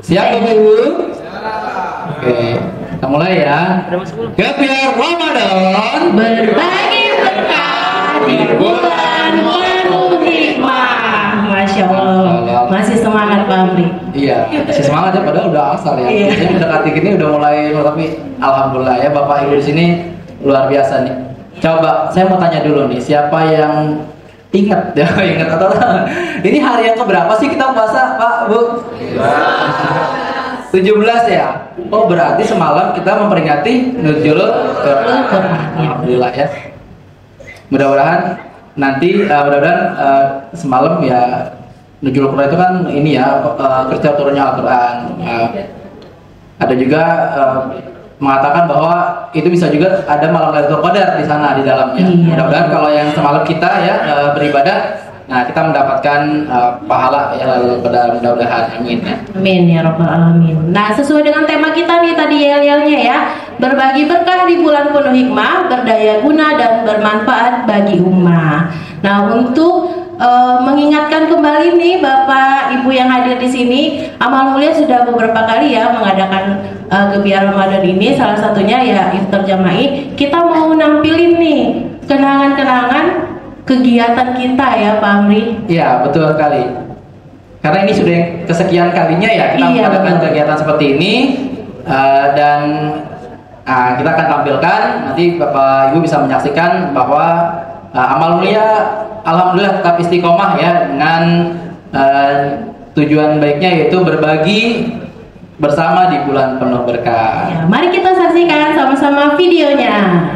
Siap Bapak Ibu? Oke, kita mulai ya. Gebiar Ramadan Berbagi berkah di bulan penuh hikmah. Masya Allah. Masih semangat Pak Amri. Iya, masih semangat ya, padahal udah asal ya. Iya. Jadi mendekati gini udah mulai, tapi alhamdulillah ya Bapak Ibu di sini luar biasa nih. Coba saya mau tanya dulu nih, siapa yang ingat ya, ingat atau ini hari yang keberapa sih kita puasa Pak Bu? 17 ya. Oh berarti semalam kita memperingati Nuzulul Quran. Alhamdulillah ya. Mudah-mudahan nanti semalam ya Nuzulul Quran itu kan ini ya kerja turunnya Al-Quran. Ada juga mengatakan bahwa itu bisa juga ada malam Lailatul Qadar di sana di dalamnya. Iya. Mudah-mudahan kalau yang semalam kita ya beribadah, nah kita mendapatkan pahala ya Lailatul Qadar, mudah-mudahan, amin ya. Amin ya rabbal alamin. Nah, sesuai dengan tema kita nih tadi yel-yelnya ya, berbagi berkah di bulan penuh hikmah, berdaya guna dan bermanfaat bagi ummah. Nah, untuk mengingatkan kembali nih Bapak Ibu yang hadir di sini, Amal Mulia sudah beberapa kali ya mengadakan Gebiar Ramadan ini, salah satunya ya Iftar Jama'i. Kita mau nampilin nih kenangan-kenangan kegiatan kita ya Pak Amri. Iya betul sekali. Karena ini sudah yang kesekian kalinya ya kita mengadakan kegiatan seperti ini dan kita akan tampilkan nanti Bapak Ibu bisa menyaksikan bahwa Amal Mulia alhamdulillah tetap istiqomah ya dengan tujuan baiknya yaitu berbagi bersama di bulan penuh berkah. Ya, mari kita saksikan sama-sama videonya.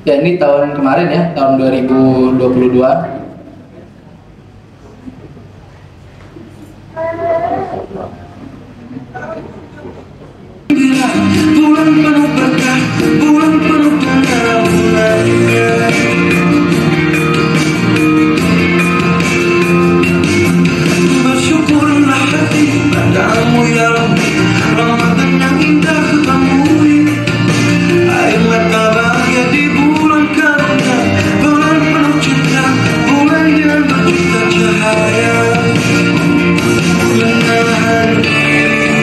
Ya ini tahun kemarin ya, tahun 2022. Bulan penuh berkah, bulan penuh kemuliaan. Bersyukurlah hati padamu ya Rabbi, Ramadan yang indah ketemui. Air mata bahagia di bulan karunia, bulan penuh cinta, bulan yang berjuta cahaya. Menahan diri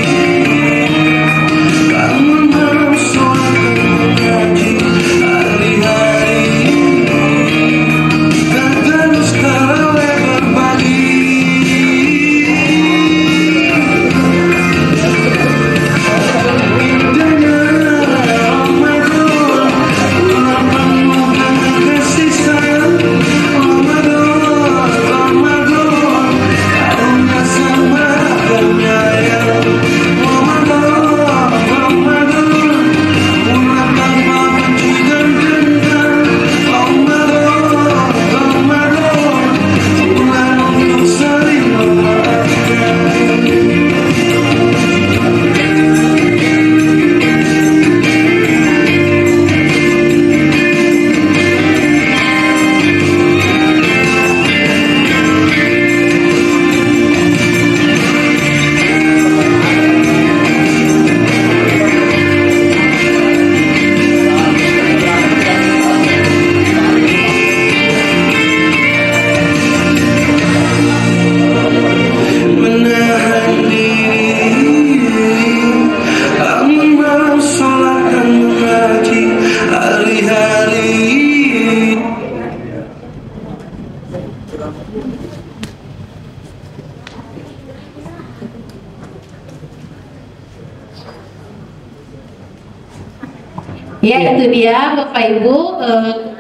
Ya, itu dia Bapak Ibu,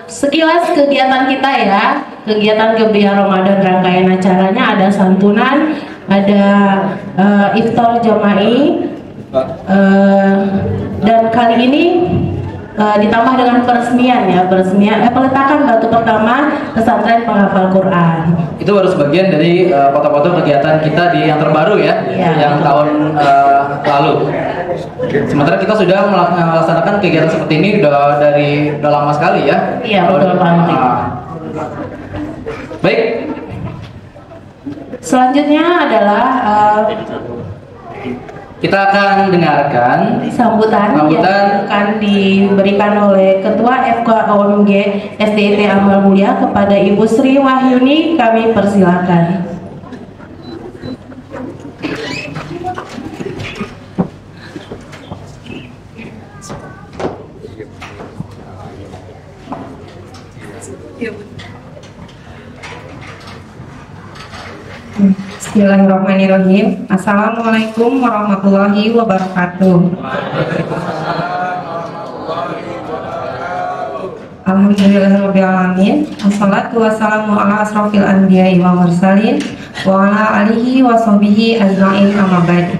sekilas kegiatan kita ya. Kegiatan Gebiar Ramadan, rangkaian acaranya ada santunan, ada iftar jama'i, dan kali ini ditambah dengan peresmian ya, peletakan batu pertama pesantren penghafal Quran. Itu baru sebagian dari foto-foto kegiatan kita di yang terbaru ya, yang tahun lalu. Sementara kita sudah melaksanakan kegiatan seperti ini udah lama sekali ya. Iya, betul Pak Amri. Baik. Selanjutnya adalah kita akan dengarkan sambutan yang akan diberikan oleh Ketua FKOMG SDIT Amal Mulia kepada Ibu Sri Wahyuni. Kami persilakan. Bismillahirrahmanirrahim. Assalamualaikum warahmatullahi wabarakatuh. Alhamdulillahirrahmanirrahim. Wassalatu wassalamu ala asrofil anbiya'i wa mursalin wa ala alihi wa sahbihi ajma'in amma ba'du.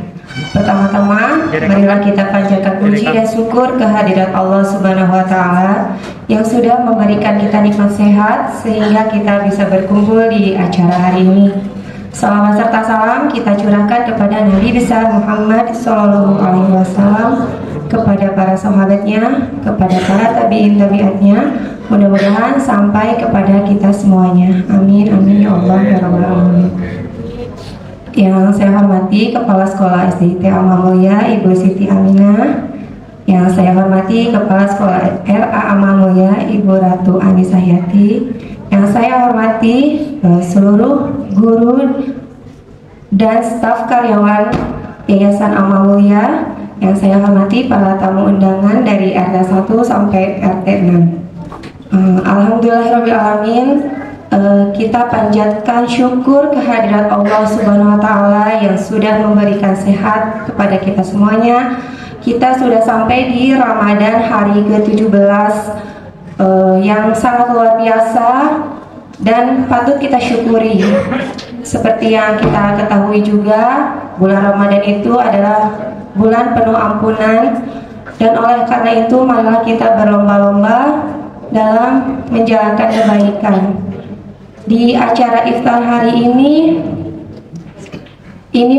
Pertama-tama, marilah kita panjatkan puji dan syukur kehadirat Allah Subhanahu wa taala yang sudah memberikan kita nikmat sehat sehingga kita bisa berkumpul di acara hari ini. Salawat serta salam kita curahkan kepada Nabi besar Muhammad Sallallahu Alaihi Wasallam, kepada para sahabatnya, kepada para tabiin tabiatnya, mudah-mudahan sampai kepada kita semuanya. Amin amin ya Allah ya Rabbal Alamin. Yang saya hormati Kepala Sekolah SDIT Amal Mulia Ibu Siti Aminah. Yang saya hormati Kepala Sekolah RA Amal Mulia Ibu Ratu Anissa Hayati. Yang saya hormati seluruh guru dan staf karyawan Yayasan Amal Mulia. Yang saya hormati para tamu undangan dari RT 1 sampai RT 6. Alhamdulillahirrahmanirrahim. Kita panjatkan syukur kehadirat Allah Subhanahu wa taala yang sudah memberikan sehat kepada kita semuanya. Kita sudah sampai di Ramadan hari ke-17 yang sangat luar biasa dan patut kita syukuri. Seperti yang kita ketahui juga, bulan Ramadan itu adalah bulan penuh ampunan, dan oleh karena itu marilah kita berlomba-lomba dalam menjalankan kebaikan. Di acara iftar hari ini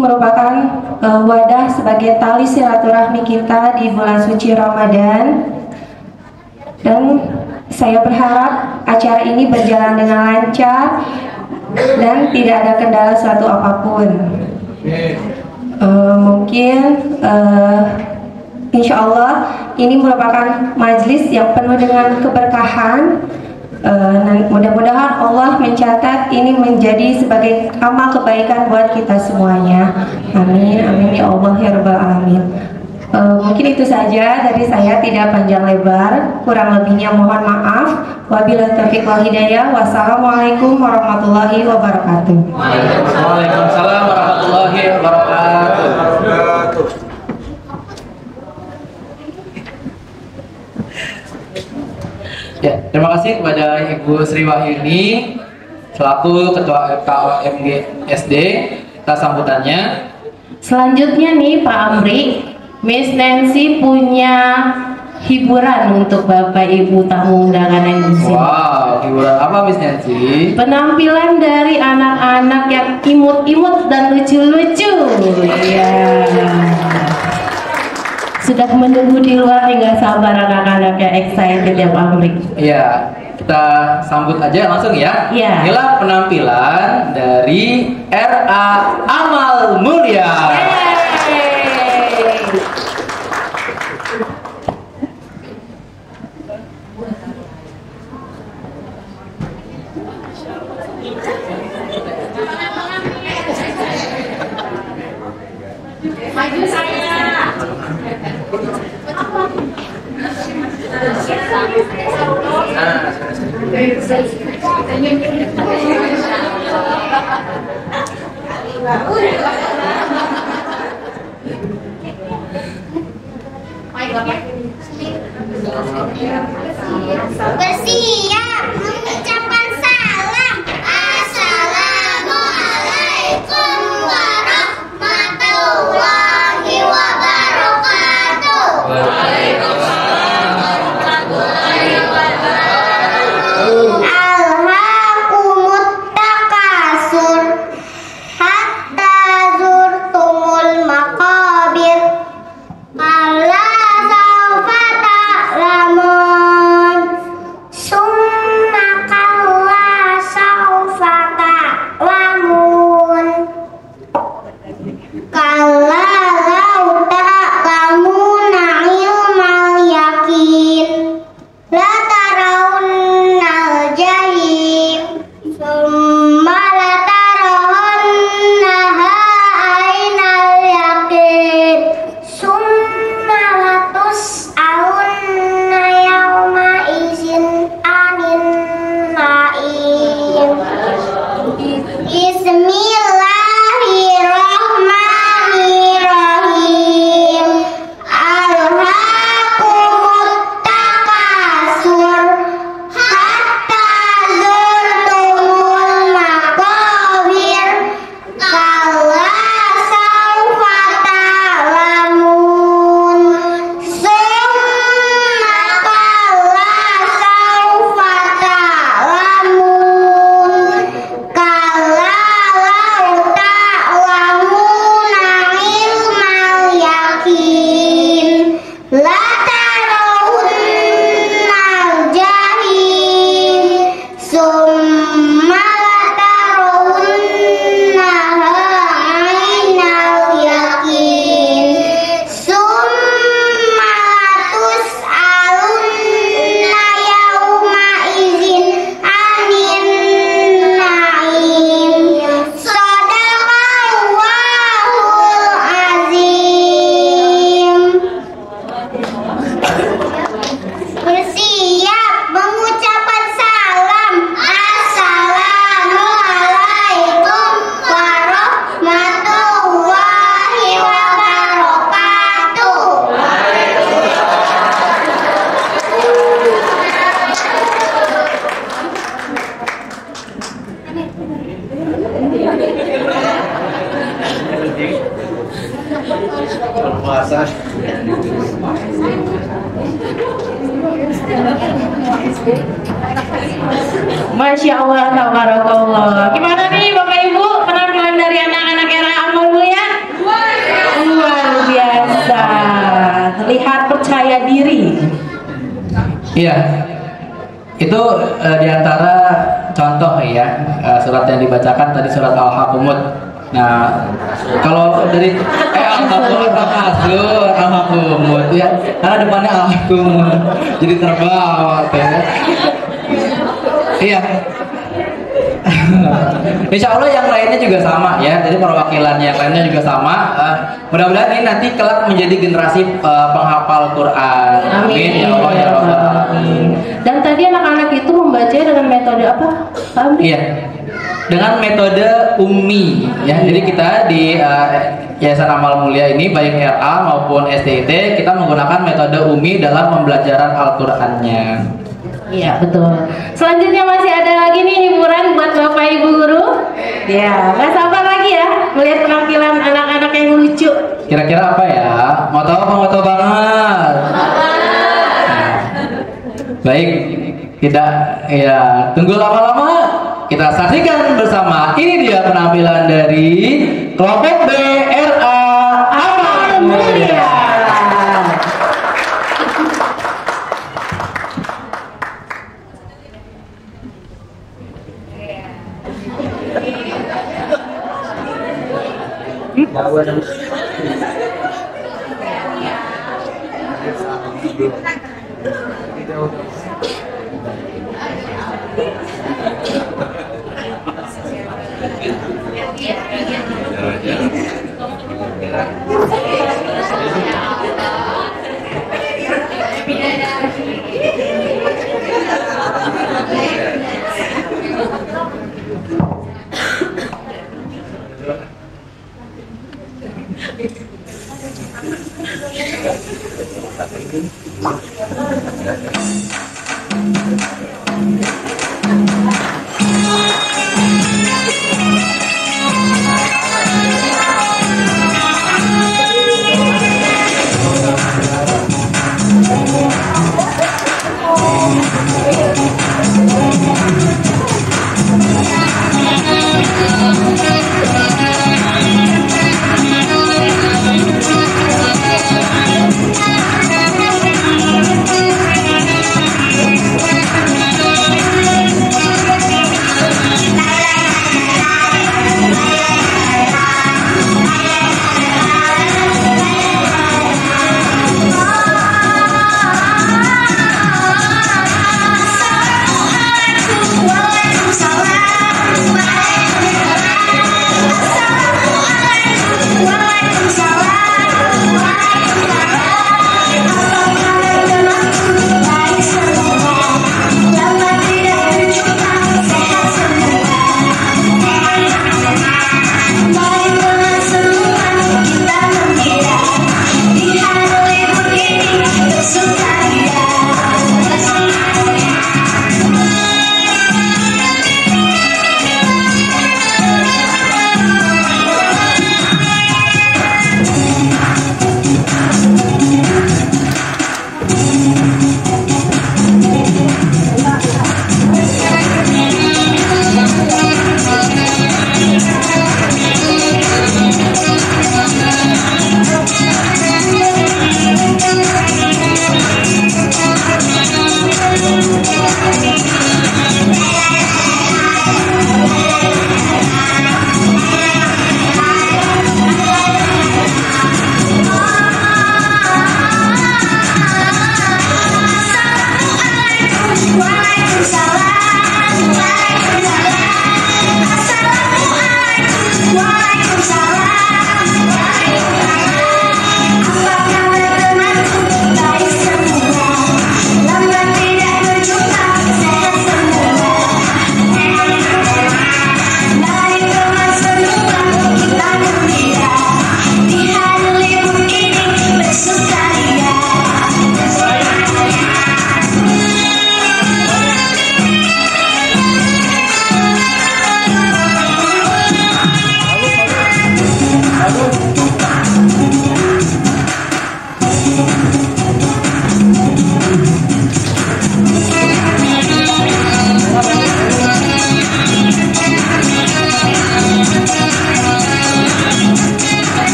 merupakan wadah sebagai tali silaturahmi kita di bulan suci Ramadan, dan saya berharap acara ini berjalan dengan lancar dan tidak ada kendala suatu apapun. Insya Allah ini merupakan majelis yang penuh dengan keberkahan. Mudah-mudahan Allah mencatat ini menjadi sebagai amal kebaikan buat kita semuanya. Amin, amin ya Allah ya Rabbal Alamin. Mungkin itu saja dari saya, tidak panjang lebar. Kurang lebihnya mohon maaf. Wabillahi taufiq wal hidayah. Wassalamualaikum warahmatullahi wabarakatuh. Waalaikumsalam warahmatullahi wabarakatuh. Ya, terima kasih kepada Ibu Sri Wahyuni selaku Ketua FKOMG SD atas sambutannya. Selanjutnya nih Pak Amri, Miss Nancy punya hiburan untuk Bapak Ibu tamu undangan yang di sini. Wow, hiburan apa Miss Nancy? Penampilan dari anak-anak yang imut-imut dan lucu-lucu. Iya. Sudah menunggu di luar, hingga sabar anak-anak yang excited ya Pak Amri. Iya, kita sambut aja langsung ya. Iya. Inilah penampilan dari RA Amal Mulia. Maju saya. Masya Allah, tabarakallah. Gimana nih Bapak Ibu penampilan dari anak-anak era Amal Mulia? Luar biasa, terlihat percaya diri. Iya, itu diantara contoh ya surat yang dibacakan tadi surat Al-Hakumut. Nah, kalau dari Al-Hakumut ya, karena depannya Al-Hakumut, jadi terbawa ya. Iya. Insya Allah yang lainnya juga sama ya. Jadi perwakilan yang lainnya juga sama. Mudah-mudahan ini nanti kelak menjadi generasi penghafal Quran. Amin ya Allah ya Rabbal Alamin. Dan tadi anak-anak itu membaca dengan metode apa, Pak Amri? Iya. Dengan metode ummi ya. Jadi kita di Yayasan Amal Mulia ini baik RA maupun STT kita menggunakan metode ummi dalam pembelajaran Al-Qur'annya. Iya betul. Selanjutnya masih ada lagi nih hiburan buat Bapak Ibu guru. Ya, nggak sabar lagi ya melihat penampilan anak-anak yang lucu. Kira-kira apa ya? Mau tahu apa mau tahu banget? Baik, tidak ya tunggu lama-lama. Kita saksikan bersama. Ini dia penampilan dari kelompok BRA Amal Mulia.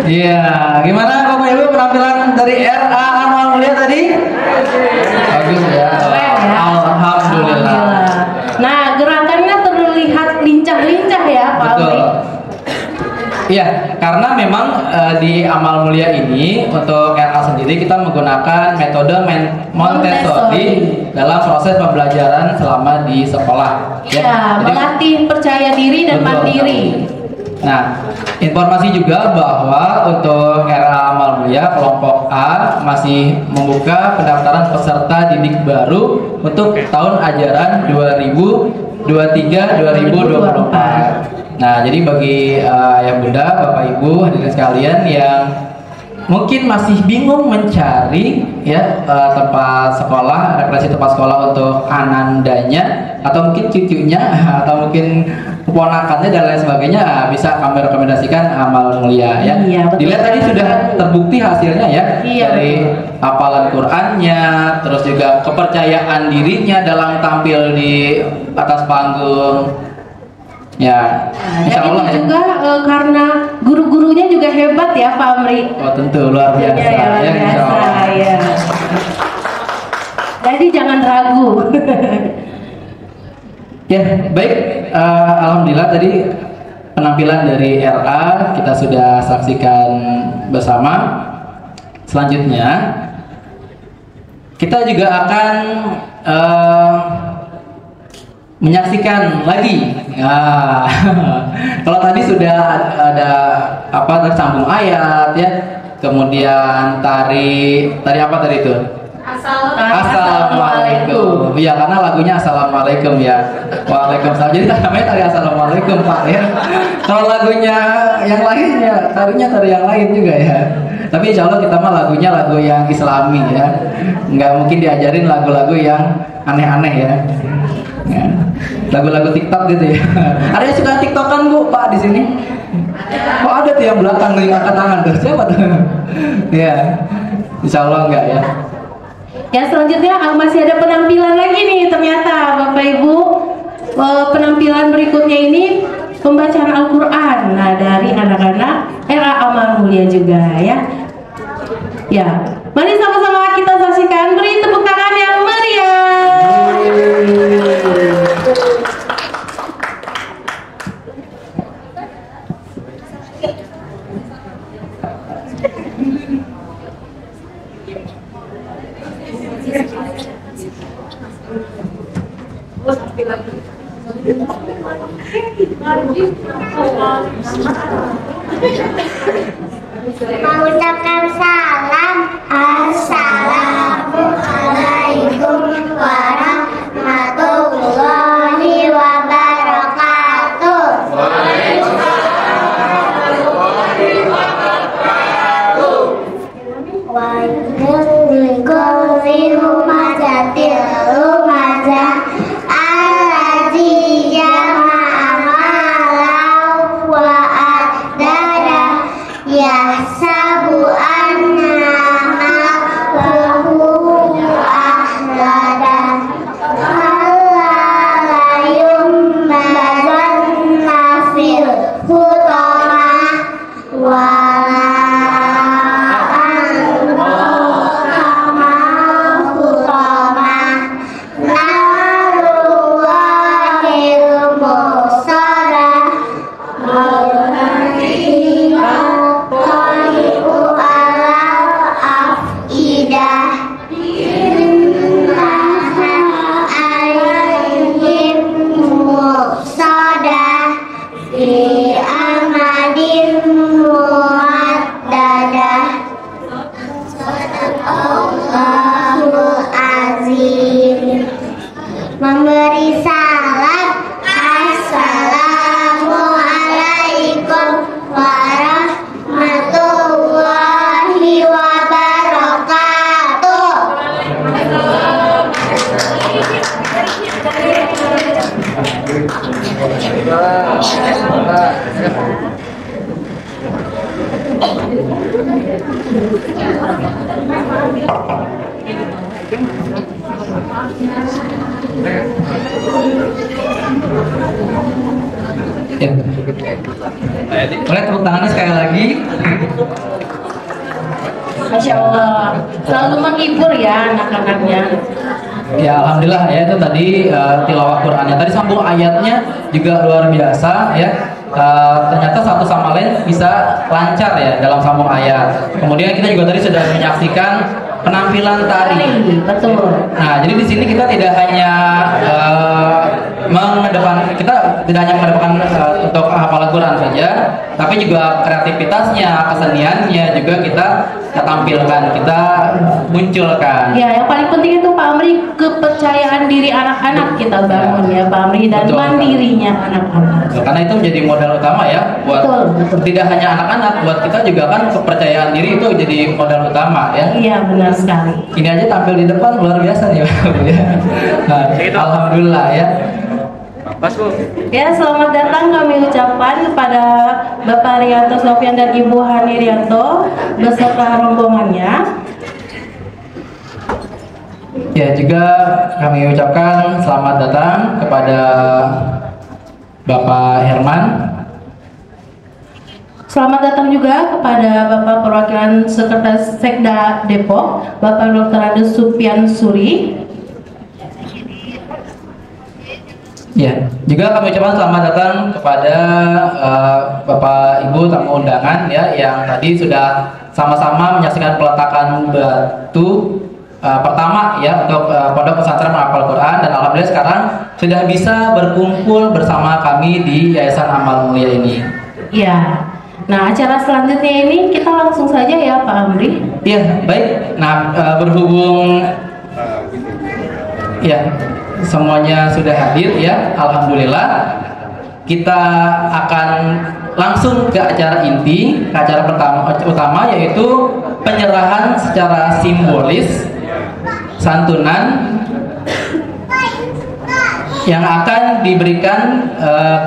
Iya, gimana Bapak Ibu penampilan dari RA Amal Mulia tadi? Bagus ya. Alhamdulillah. Nah, gerakannya terlihat lincah-lincah ya, Pak Betul. Amri. Iya, karena memang di Amal Mulia ini untuk RA sendiri kita menggunakan metode Montessori dalam proses pembelajaran selama di sekolah. Ya, Jadi, melatih percaya diri dan betul. mandiri. Nah, informasi juga bahwa untuk RA Amal Mulia kelompok A masih membuka pendaftaran peserta didik baru untuk tahun ajaran 2023-2024. Nah, jadi bagi yang bunda, bapak ibu, hadirin sekalian yang mungkin masih bingung mencari ya tempat sekolah, referensi tempat sekolah untuk anandanya atau mungkin cucunya atau mungkin keponakannya dan lain sebagainya, bisa kami rekomendasikan Amal Mulia ya. Iya, betul. Dilihat tadi sudah terbukti hasilnya ya, Iya, dari hafalan Qur'annya, terus juga kepercayaan dirinya dalam tampil di atas panggung. Ya, Nah, insya dan Allah itu ya. juga karena guru-gurunya juga hebat ya, Pak Amri. Oh tentu luar biasa Ya, luar ya, insya biasa Allah. ya. Jadi jangan ragu. Ya baik, alhamdulillah tadi penampilan dari RA kita sudah saksikan bersama. Selanjutnya kita juga akan menyaksikan lagi. Nah, kalau tadi sudah ada apa tersambung ayat ya, kemudian tari apa tadi itu? Assalamualaikum. Iya, karena lagunya Assalamualaikum ya. Waalaikumsalam. Jadi namanya tari Assalamualaikum Pak ya. Kalau lagunya yang lainnya, tarinya tari yang lain juga ya. Tapi insya Allah kita mah lagunya lagu yang Islami ya. Nggak mungkin diajarin lagu-lagu yang aneh-aneh ya. Ya. Lagu-lagu TikTok gitu ya. Ada yang suka TikTokan Bu Pak di sini? Oh ada tuh yang belakang nih angkat tangan tuh. Siapa tuh? Ya. Insya Allah enggak ya. Ya, selanjutnya masih ada penampilan lagi nih ternyata Bapak Ibu. Penampilan berikutnya ini pembacaan Al-Quran. Nah, dari anak-anak RA Amal Mulia juga ya. Ya, mari sama-sama kita saksikan, beri tepuk tangan yang meriah. Mengucapkan salam. Assalamualaikum warahmatullahi wabarakatuh. Waalaikumsalam humazatil humazah allazi jama'amalau wa adada yahsabu anna ma'ahu ahlada alla yumbazanna fil hutama wa memberi salam. Assalamualaikum warahmatullahi wabarakatuh. Ya. Boleh tepuk tangannya sekali lagi. Masya Allah, selalu menghibur ya anak-anaknya. Ya alhamdulillah ya, itu tadi tilawah Qur'annya. Tadi sambung ayatnya juga luar biasa ya. Ternyata satu sama lain bisa lancar ya dalam sambung ayat. Kemudian kita juga tadi sudah menyaksikan penampilan tari. Betul. Nah, jadi di sini kita tidak hanya mengedepankan untuk hafalan Quran saja, tapi juga kreativitasnya, keseniannya juga kita tampilkan, kita munculkan. Ya, yang paling penting itu Pak Amri, kepercayaan diri anak-anak kita bangun ya Pak Amri, dan Betul. mandirinya anak-anak. Karena itu menjadi modal utama ya buat Betul. tidak hanya anak-anak, buat kita juga kan kepercayaan diri itu jadi modal utama ya. Iya, benar sekali. Ini aja tampil di depan luar biasa nih Pak. Nah, alhamdulillah ya. Ya, selamat datang kami ucapkan kepada Bapak Rianto Sofyan dan Ibu Hani Rianto beserta rombongannya. Ya, juga kami ucapkan selamat datang kepada Bapak Herman. Selamat datang juga kepada Bapak Perwakilan Sekretaris Sekda Depok, Bapak Dr. Andes Supian Suri. Ya, juga kami ucapkan selamat datang kepada Bapak Ibu tamu undangan ya, yang tadi sudah sama-sama menyaksikan peletakan batu pertama ya untuk Pondok Pesantren Menghafal Quran, dan alhamdulillah sekarang sudah bisa berkumpul bersama kami di Yayasan Amal Mulia ini. Ya. Nah, acara selanjutnya ini kita langsung saja ya Pak Amri. Iya, baik. Nah, berhubung ya semuanya sudah hadir ya, alhamdulillah kita akan langsung ke acara inti, ke acara utama, yaitu penyerahan secara simbolis santunan yang akan diberikan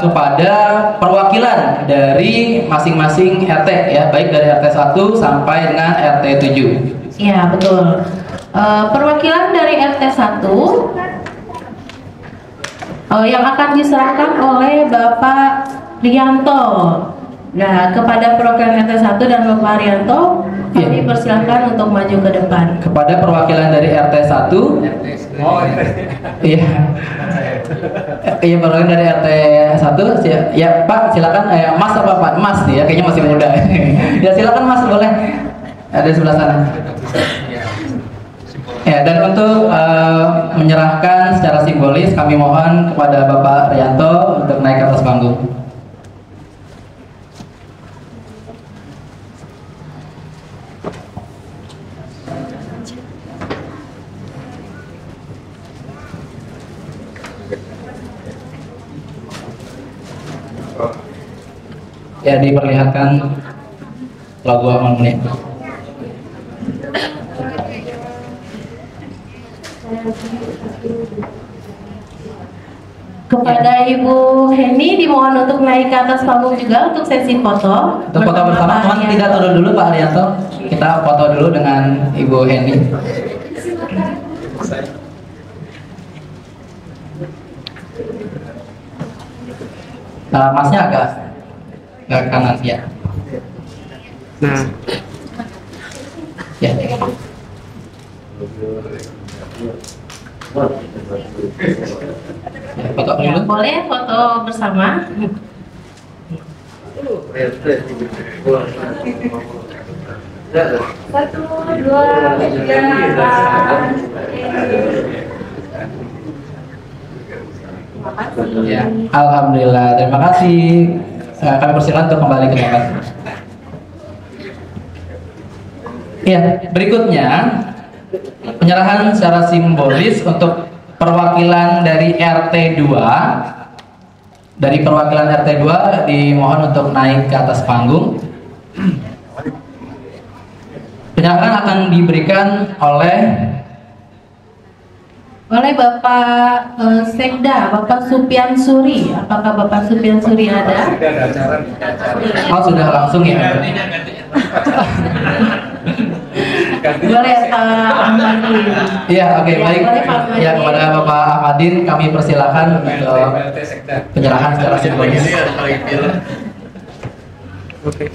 kepada perwakilan dari masing-masing RT ya, baik dari RT 1 sampai dengan RT 7. Iya, betul. Perwakilan dari RT 1 yang akan diserahkan oleh Bapak Rianto. Nah, kepada perwakilan RT 1 dan Bapak Rianto, kami persilahkan untuk maju ke depan. Kepada perwakilan dari RT 1. Iya. Iya, perwakilan dari RT 1 ya Pak, silakan. Mas apa Pak? Mas ya, kayaknya masih muda. Ya silakan Mas, boleh. Ada sebelah sana. Ya, dan untuk menyerahkan secara simbolis, kami mohon kepada Bapak Rianto untuk naik ke atas panggung. Ya, diperlihatkan logo Amal Mulia. Kepada Ibu Heni dimohon untuk naik ke atas panggung juga untuk sesi foto. Untuk foto bersama, teman tidak turun dulu Pak Arianto. Kita foto dulu dengan Ibu Heni. Masnya agak kanan ya. Nah, Ya. Ya, foto Ya, dulu. boleh foto bersama. Satu, dua, tiga. Ya, alhamdulillah. Terima kasih. Kami persilakan untuk kembali ke tempat. Ya, berikutnya penyerahan secara simbolis untuk perwakilan dari RT 2. Dari perwakilan RT 2 dimohon untuk naik ke atas panggung. Penyerahan akan diberikan oleh Bapak Sekda, Bapak Supian Suri. Apakah Bapak Supian Suri ada? Oh, sudah langsung ya. Boleh Pak Ahmadin. Iya, oke, Ya, baik. boleh, Pak Ahmadin. Ya, kepada Bapak Ahmadin kami persilakan untuk penyerahan secara simbolis. Oke.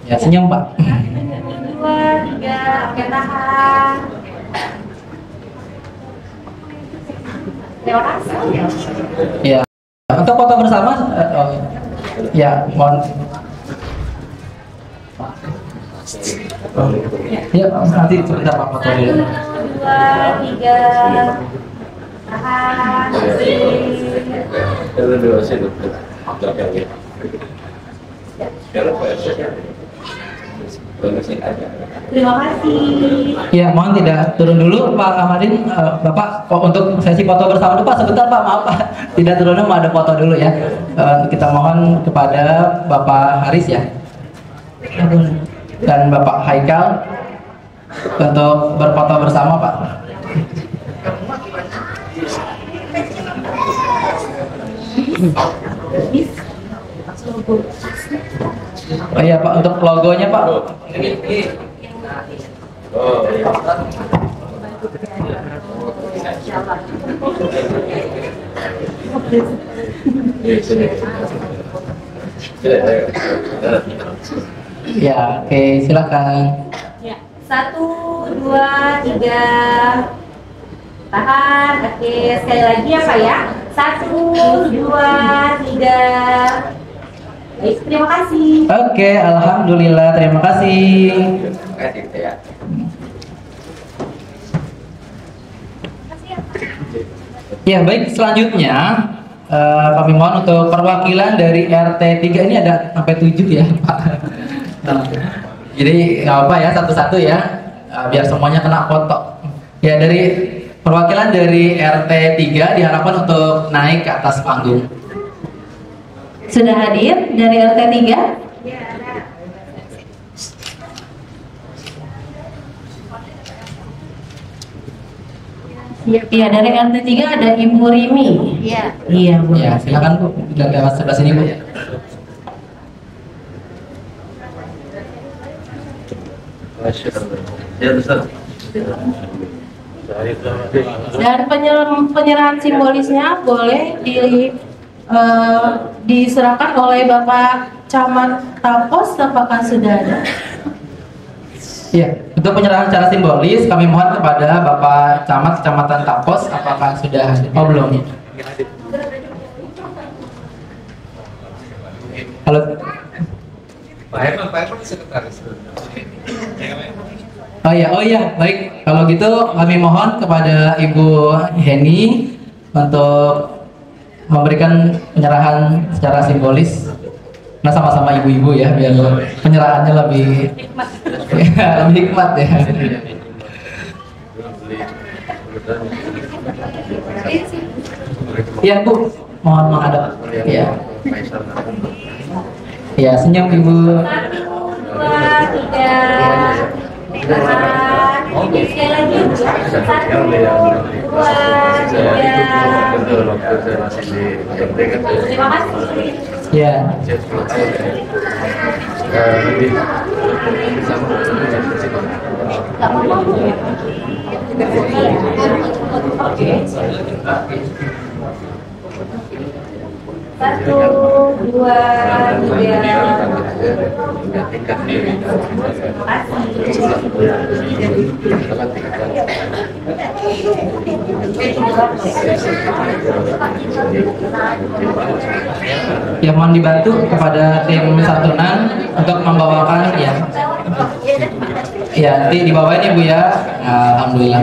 Ya, senyum Pak. 2, 3, oke tahan. Terima kasih. Ya, untuk foto bersama, ya, mohon. Ya, nanti sebentar Pak foto dulu. 1, 2, 3, tahan. Terima kasih. Ya, mohon tidak turun dulu Pak Ahmadin. Bapak untuk sesi foto bersama dulu Pak, sebentar Pak, maaf Pak. Tidak turun dulu, mau ada foto dulu ya. Kita mohon kepada Bapak Haris ya, dan Bapak Haikal untuk berfoto bersama Pak. Oh iya Pak, untuk logonya Pak. Ya, oke, silakan. Ya. 1, 2, 3. Tahan. Oke, sekali lagi ya Pak ya. 1, 2, 3. Baik, terima kasih. Oke, alhamdulillah, terima kasih. Ya, baik, selanjutnya kami mohon untuk perwakilan dari RT 3 ini ada sampai 7 ya Pak. Jadi nggak apa ya, satu-satu ya, biar semuanya kena foto. Ya, dari perwakilan dari RT 3 diharapkan untuk naik ke atas panggung. Sudah hadir dari RT 3? Iya, dari RT 3 ada Ibu Rimi. Iya. Iya, Bu. Ya, silakan Bu, lewat sebelah sini Bu. Dan penyerahan simbolisnya boleh diserahkan oleh Bapak Camat Tapos, apakah sudah ada? Ya, untuk penyerahan secara simbolis kami mohon kepada Bapak Camat Kecamatan Tapos, apakah sudah hadir? Oh, belum. Halo. Pak Herman sekretaris. Oh iya, baik. Kalau gitu kami mohon kepada Ibu Heni untuk memberikan penyerahan secara simbolis. Nah, sama-sama ibu-ibu ya, biar penyerahannya lebih ya, lebih hikmat ya. Iya Bu, mohon menghadap. Iya. Ya, senyum Ibu. 1, 2, 3. Tahan. Sekali lagi. 1, 2, 3. Terima kasih. Ya. Gak apa-apa, Bu. Oke. 1, 2, 3. Ya, mohon dibantu kepada tim santunan untuk membawakan ya. Ya, nanti dibawain ya Bu ya. Alhamdulillah.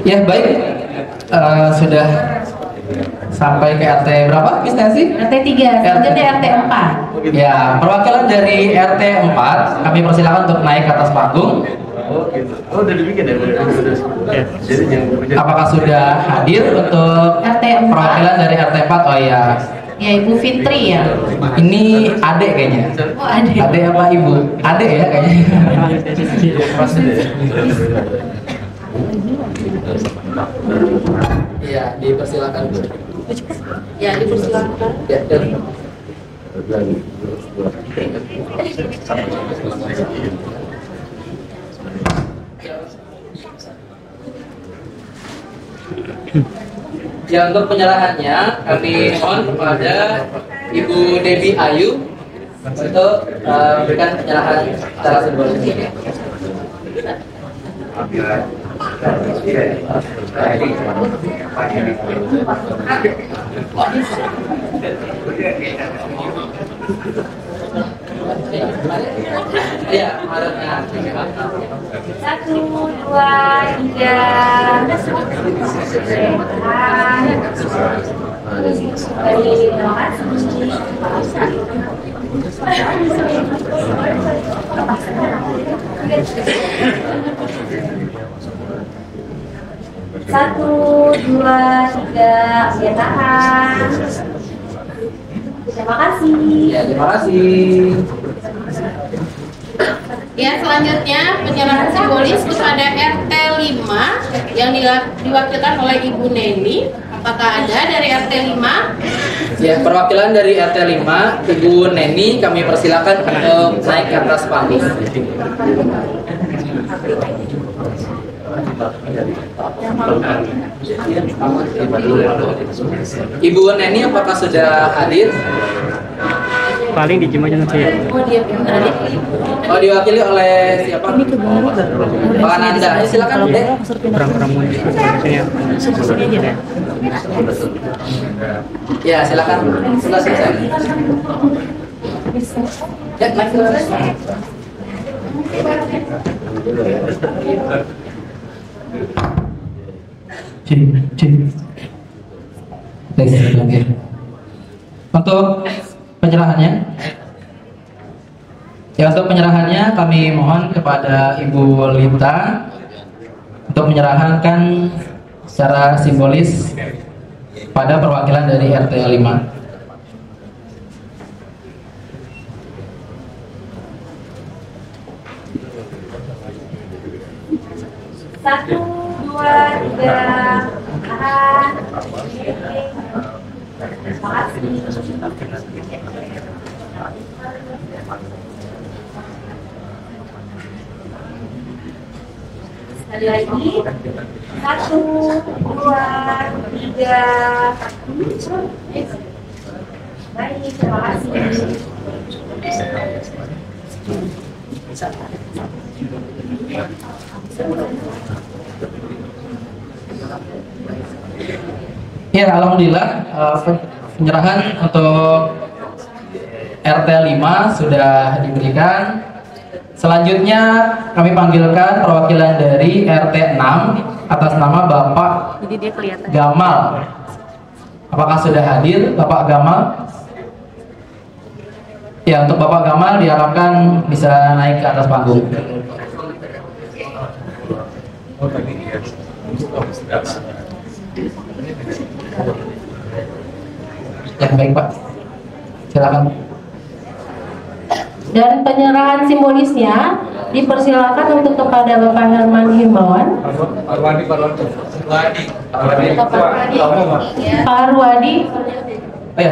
Ya, baik. Sudah sampai ke RT berapa Miss Nancy? RT 3, selanjutnya RT 4. Ya, perwakilan dari RT 4 kami persilakan untuk naik ke atas panggung. Oh gitu. Oh udah dibikin ya? Jadi jangan Apakah sudah hadir untuk RT 4? perwakilan dari RT 4? Oh iya. Ya, Ibu Fitri ya. Ini adek kayaknya. Oh, adik. Adek apa ibu? Adek ya kayaknya. Iya, dipersilakan. Ya, dipersilakan. Ya, dan ya, untuk penyerahannya kami mohon kepada Ibu Devi Ayu untuk memberikan penyerahan secara simbolis. Iya, Satu, dua, tiga. Satu, dua, tiga. Ya, tahan. Terima kasih. ya, terima kasih. Ya, selanjutnya penyerahan simbolis kepada RT 5 yang diwakilkan oleh Ibu Neni. Apakah ada dari RT 5? Ya, perwakilan dari RT 5, Ibu Neni, kami persilakan untuk naik ke atas panggung. Ibu Neni, apakah sudah hadir? Paling di Cimacan saya. Oh, dia tadi. Oh, diwakili oleh siapa? Pak Ananda. Silakan, Dek. Perang-perang ya. Ya, silakan. Sudah selesai. Ya, naik terus. Untuk penyerahannya, ya, untuk penyerahannya kami mohon kepada Ibu Lita untuk menyerahkan secara simbolis pada perwakilan dari RT 5. Satu, dua, tiga. Tahan. Terima kasih. Sekali lagi. Satu, dua, tiga. Baik, terima kasih. Ya, alhamdulillah penyerahan untuk RT 5 sudah diberikan. Selanjutnya kami panggilkan perwakilan dari RT 6 atas nama Bapak Gamal. Apakah sudah hadir Bapak Gamal? Ya, untuk Bapak Gamal diharapkan bisa naik ke atas panggung. Ya, baik Pak. Silakan. Dan penyerahan simbolisnya dipersilakan untuk kepada Bapak Herman Himbauan. Pak Arwadi. Oh ya,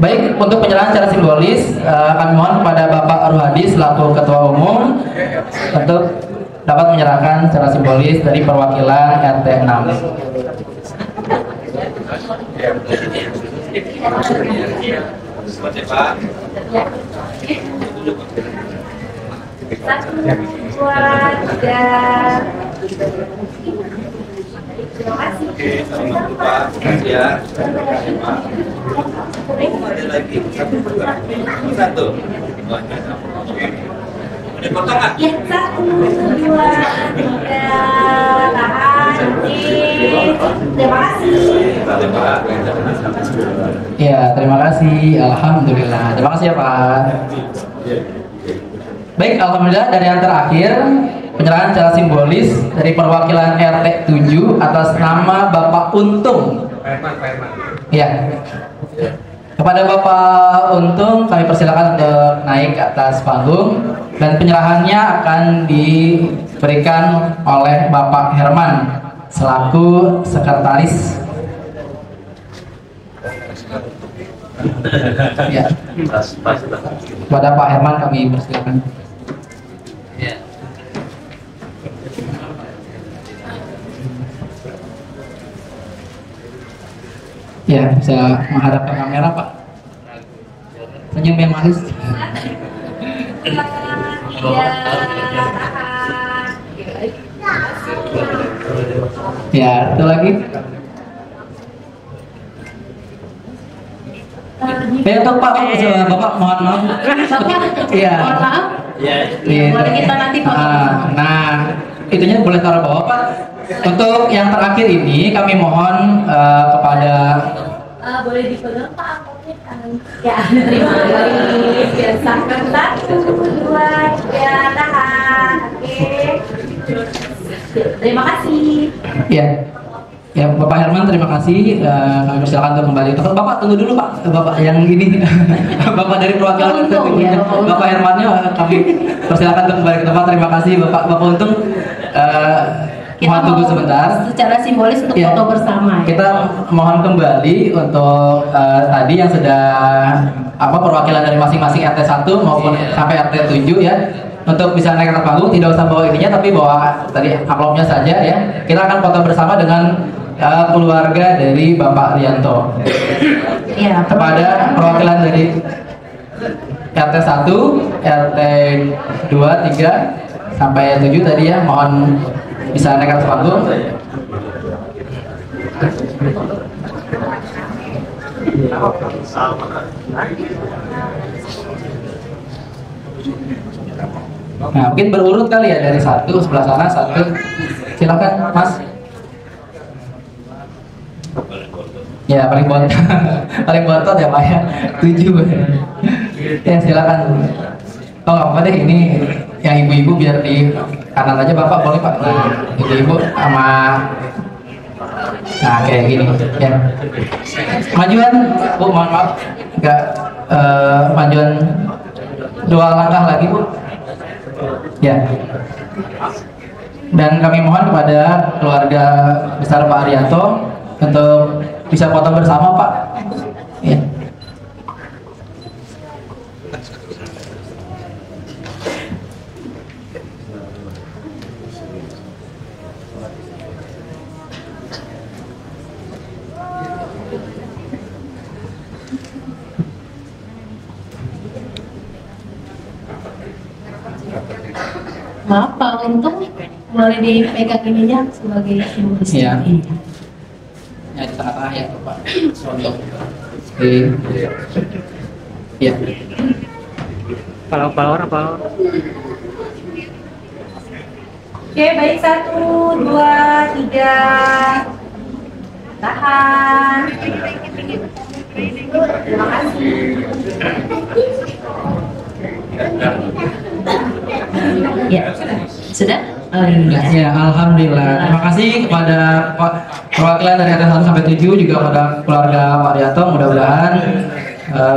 baik, untuk penyerahan secara simbolis kami mohon kepada Bapak Arwadi selaku Ketua Umum untuk dapat menyerahkan secara simbolis dari perwakilan RT 6. Satu, dua, tiga. Terima kasih. Oke, selamat Pak. Makasih ya. Ada lagi. Satu. Ada potongan? Ya, satu, dua, tiga. Tahan. Terima kasih. Satu, Pak. Ya, terima kasih. Alhamdulillah. Terima kasih ya Pak. Baik, alhamdulillah dari yang terakhir penyerahan secara simbolis dari perwakilan RT 7 atas nama Bapak Untung. Pak Herman. Ya. Kepada Bapak Untung kami persilakan untuk naik ke atas panggung dan penyerahannya akan diberikan oleh Bapak Herman selaku sekretaris. Ya. Kepada Pak Herman kami persilakan. Ya, bisa menghadap ke kamera, Pak. Senyum yang manis. Ya, itu lagi. Untuk Pak, Bapak mohon maaf. Iya. Mohon maaf. Iya. Boleh kita nanti foto. Nah, itunya boleh taruh bawah, Pak. Untuk yang terakhir ini kami mohon kepada boleh dipegang Pak angkotnya kan? Ya, terima kasih. Biasakan 1, 2, 3, tahan. Oke. Terima kasih. ya. Ya, Bapak Herman terima kasih. Kami persilakan untuk kembali. Bapak tunggu dulu, Pak. Bapak yang ini. Bapak dari perwakilan Bapak Hermannya kami persilakan untuk kembali ke tempat. Terima kasih Bapak Untung. Kita Mohon tunggu sebentar. Secara simbolis untuk Ya. foto bersama. Kita mohon kembali untuk tadi yang sudah perwakilan dari masing-masing RT 1 maupun sampai RT 7 ya. Untuk bisa naik ke atas panggung tidak usah bawa ininya tapi bawa tadi amplopnya saja ya. Kita akan foto bersama dengan keluarga dari Bapak Rianto. Ya, Kepada perwakilan dari RT 1, RT 2, 3 sampai 7 tadi ya, mohon bisa naik ke atas panggung. Nah, mungkin berurut kali ya dari 1 sebelah sana 1. Silakan, Mas. Ya, paling bontot. Paling bontot ya, Pak ya. 7. Ya, silakan. Oh, nggak apa-apa deh, ini yang ibu-ibu biar di kanan aja, Bapak boleh, Pak. Nah, ibu-ibu sama nah kayak gini ya. Majuan, Bu, mohon maaf. Enggak majuan 2 langkah lagi, Bu. Ya. Dan kami mohon kepada keluarga besar Pak Arianto untuk bisa foto bersama, Pak. Ya. Maaf Pak Untung, boleh dipegang ininya sebagai simbolis. Iya. Ya di tengah-tengah ya, Pak. Untuk ya. Palor. Oke, baik 1, 2, 3. Tahan. Terima kasih. Ya, sudah? Oh, iya. Ya, alhamdulillah. Terima kasih kepada perwakilan dari RT 1 sampai 7 juga kepada keluarga Pak Rianto. Mudah-mudahan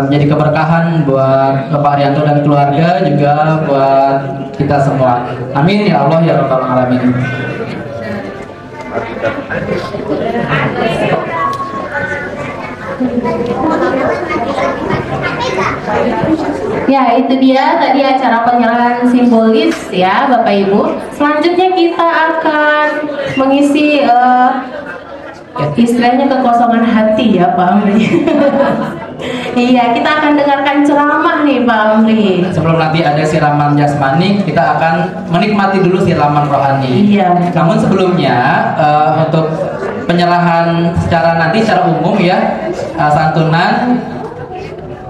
menjadi keberkahan buat Bapak Rianto dan keluarga juga buat kita semua. Amin ya Allah ya Rabbal Alamin. Ya, itu dia tadi acara penyerahan simbolis ya Bapak Ibu. Selanjutnya kita akan mengisi istilahnya kekosongan hati ya Pak Amri. Iya, kita akan dengarkan ceramah nih Pak Amri. Sebelum nanti ada siraman jasmani, kita akan menikmati dulu siraman rohani. Iya. Namun sebelumnya untuk penyerahan secara umum ya, santunan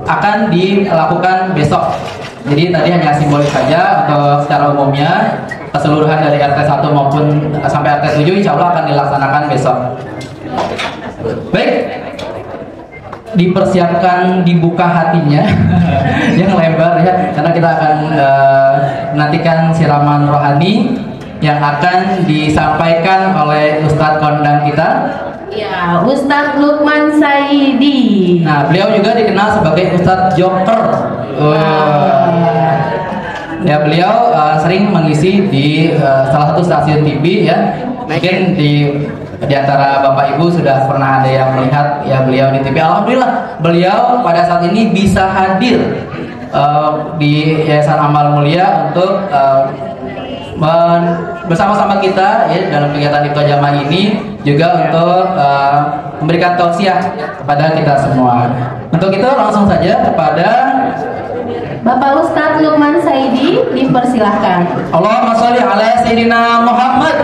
akan dilakukan besok. Jadi tadi hanya simbolis saja untuk secara umumnya. Keseluruhan dari RT 1 maupun sampai RT 7 insya Allah akan dilaksanakan besok. Baik, dipersiapkan dibuka hatinya yang lebar ya, karena kita akan menantikan siraman rohani yang akan disampaikan oleh Ustadz kondang kita Ya, Ustadz Lukman Saidi. Nah, beliau juga dikenal sebagai Ustadz Joker. Ya, beliau sering mengisi di salah satu stasiun TV ya. Mungkin di antara Bapak Ibu sudah pernah ada yang melihat ya beliau di TV. Alhamdulillah, beliau pada saat ini bisa hadir di Yayasan Amal Mulia untuk bersama-sama kita ya dalam kegiatan Iftar Jamaah ini juga untuk memberikan tausiah kepada kita semua. Untuk itu langsung saja kepada Bapak Ustadz Lukman Saidi, dipersilahkan. Allahumma sholli ala Sayyidina Muhammad.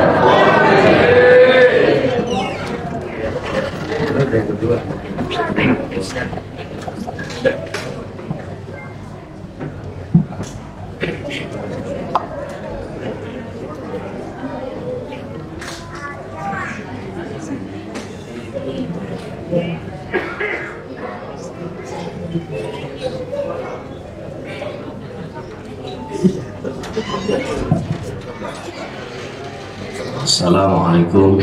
Assalamualaikum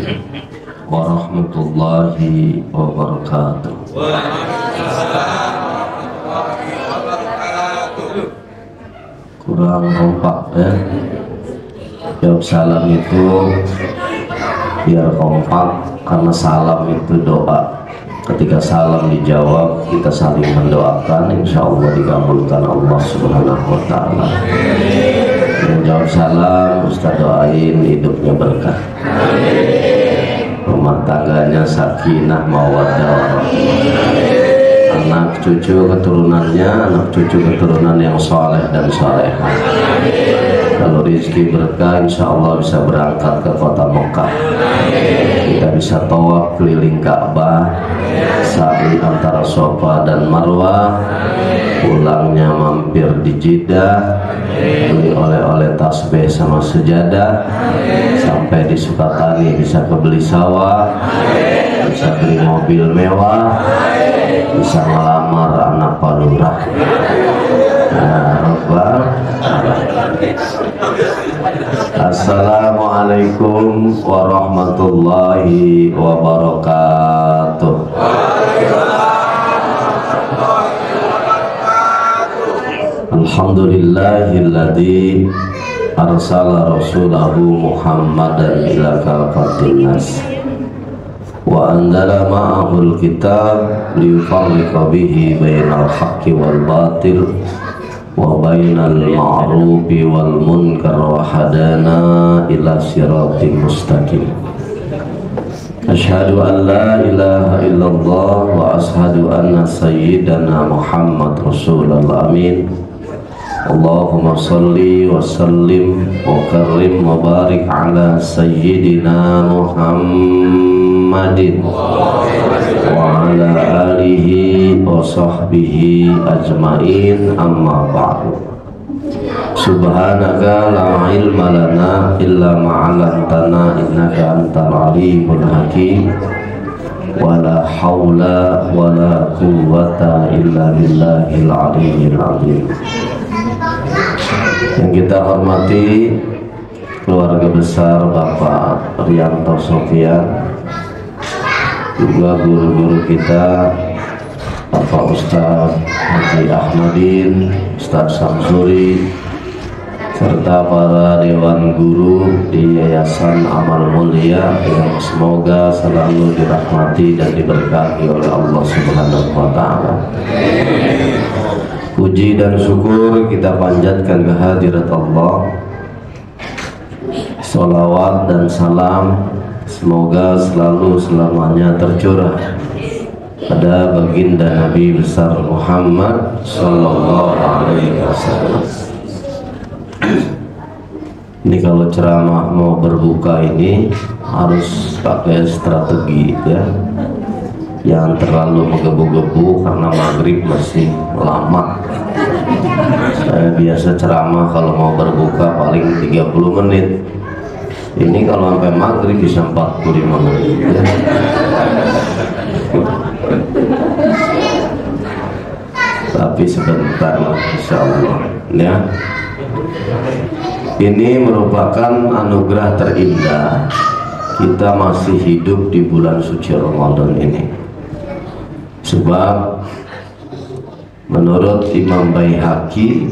warahmatullahi wabarakatuh. Kurang kompak ya. Jawab salam itu biar kompak karena salam itu doa. Ketika salam dijawab, kita saling mendoakan, insya Allah dikabulkan Allah Subhanahu wa Ta'ala. Yang jawab salam, Ustaz doain hidupnya berkah, rumah tangganya sakinah mawaddah warahmah, anak cucu keturunannya, anak cucu keturunan yang soleh dan solehah. Kalau rezeki berkah, insya Allah bisa berangkat ke kota Mekah. Kita bisa tawaf keliling Ka'bah, sa'i antara Safa dan Marwah, pulangnya mampir di Jeddah, beli oleh-oleh tasbih sama sejadah, sampai di Sukatani bisa kebeli sawah, bisa beli mobil mewah, bisa melamar anak palurah. Assalamualaikum warahmatullahi wabarakatuh. Alhamdulillahilladzi arsala rasulahu Muhammadan ila kafatin nas wa anzala ma'ahul kitab liyufarriqa bihi bainal haqqi wal batil wa bainal ma'rufi wal munkar wa hadana ila siratin mustaqim. Asyhadu an la ilaha illallah wa ashhadu anna sayyidana Muhammad Rasulullah amin. Allahumma salli wa sallim wa karrim wa barik ala sayyidina Muhammadin wa ala alihi wa sahbihi ajmain, amma ba'du. Subhanaka la ilma lana illa ma'alantana innaka antal alimul hakim, wa la hawla wa la quwwata illa billahil aliyyil azim. Yang kita hormati keluarga besar Bapak Rianto Sofyan, juga guru-guru kita Bapak Ustaz Haji Ahmadin, Ustaz Samsuri, serta para dewan guru di Yayasan Amal Mulia yang semoga selalu dirahmati dan diberkahi oleh Allah Subhanahu wa Ta'ala. Puji dan syukur kita panjatkan kehadirat Allah. Salawat dan salam semoga selalu selamanya tercurah pada baginda Nabi besar Muhammad Sallallahu Alaihi Wasallam. Ini kalau ceramah mau berbuka ini harus pakai strategi ya, yang terlalu menggebu-gebu karena maghrib masih lama. Saya biasa ceramah kalau mau berbuka paling 30 menit. Ini kalau sampai maghrib bisa 45 menit ya. Tapi sebentar lah insyaallah ya. Ini merupakan anugerah terindah kita masih hidup di bulan suci Ramadan ini. Sebab menurut Imam Baihaqi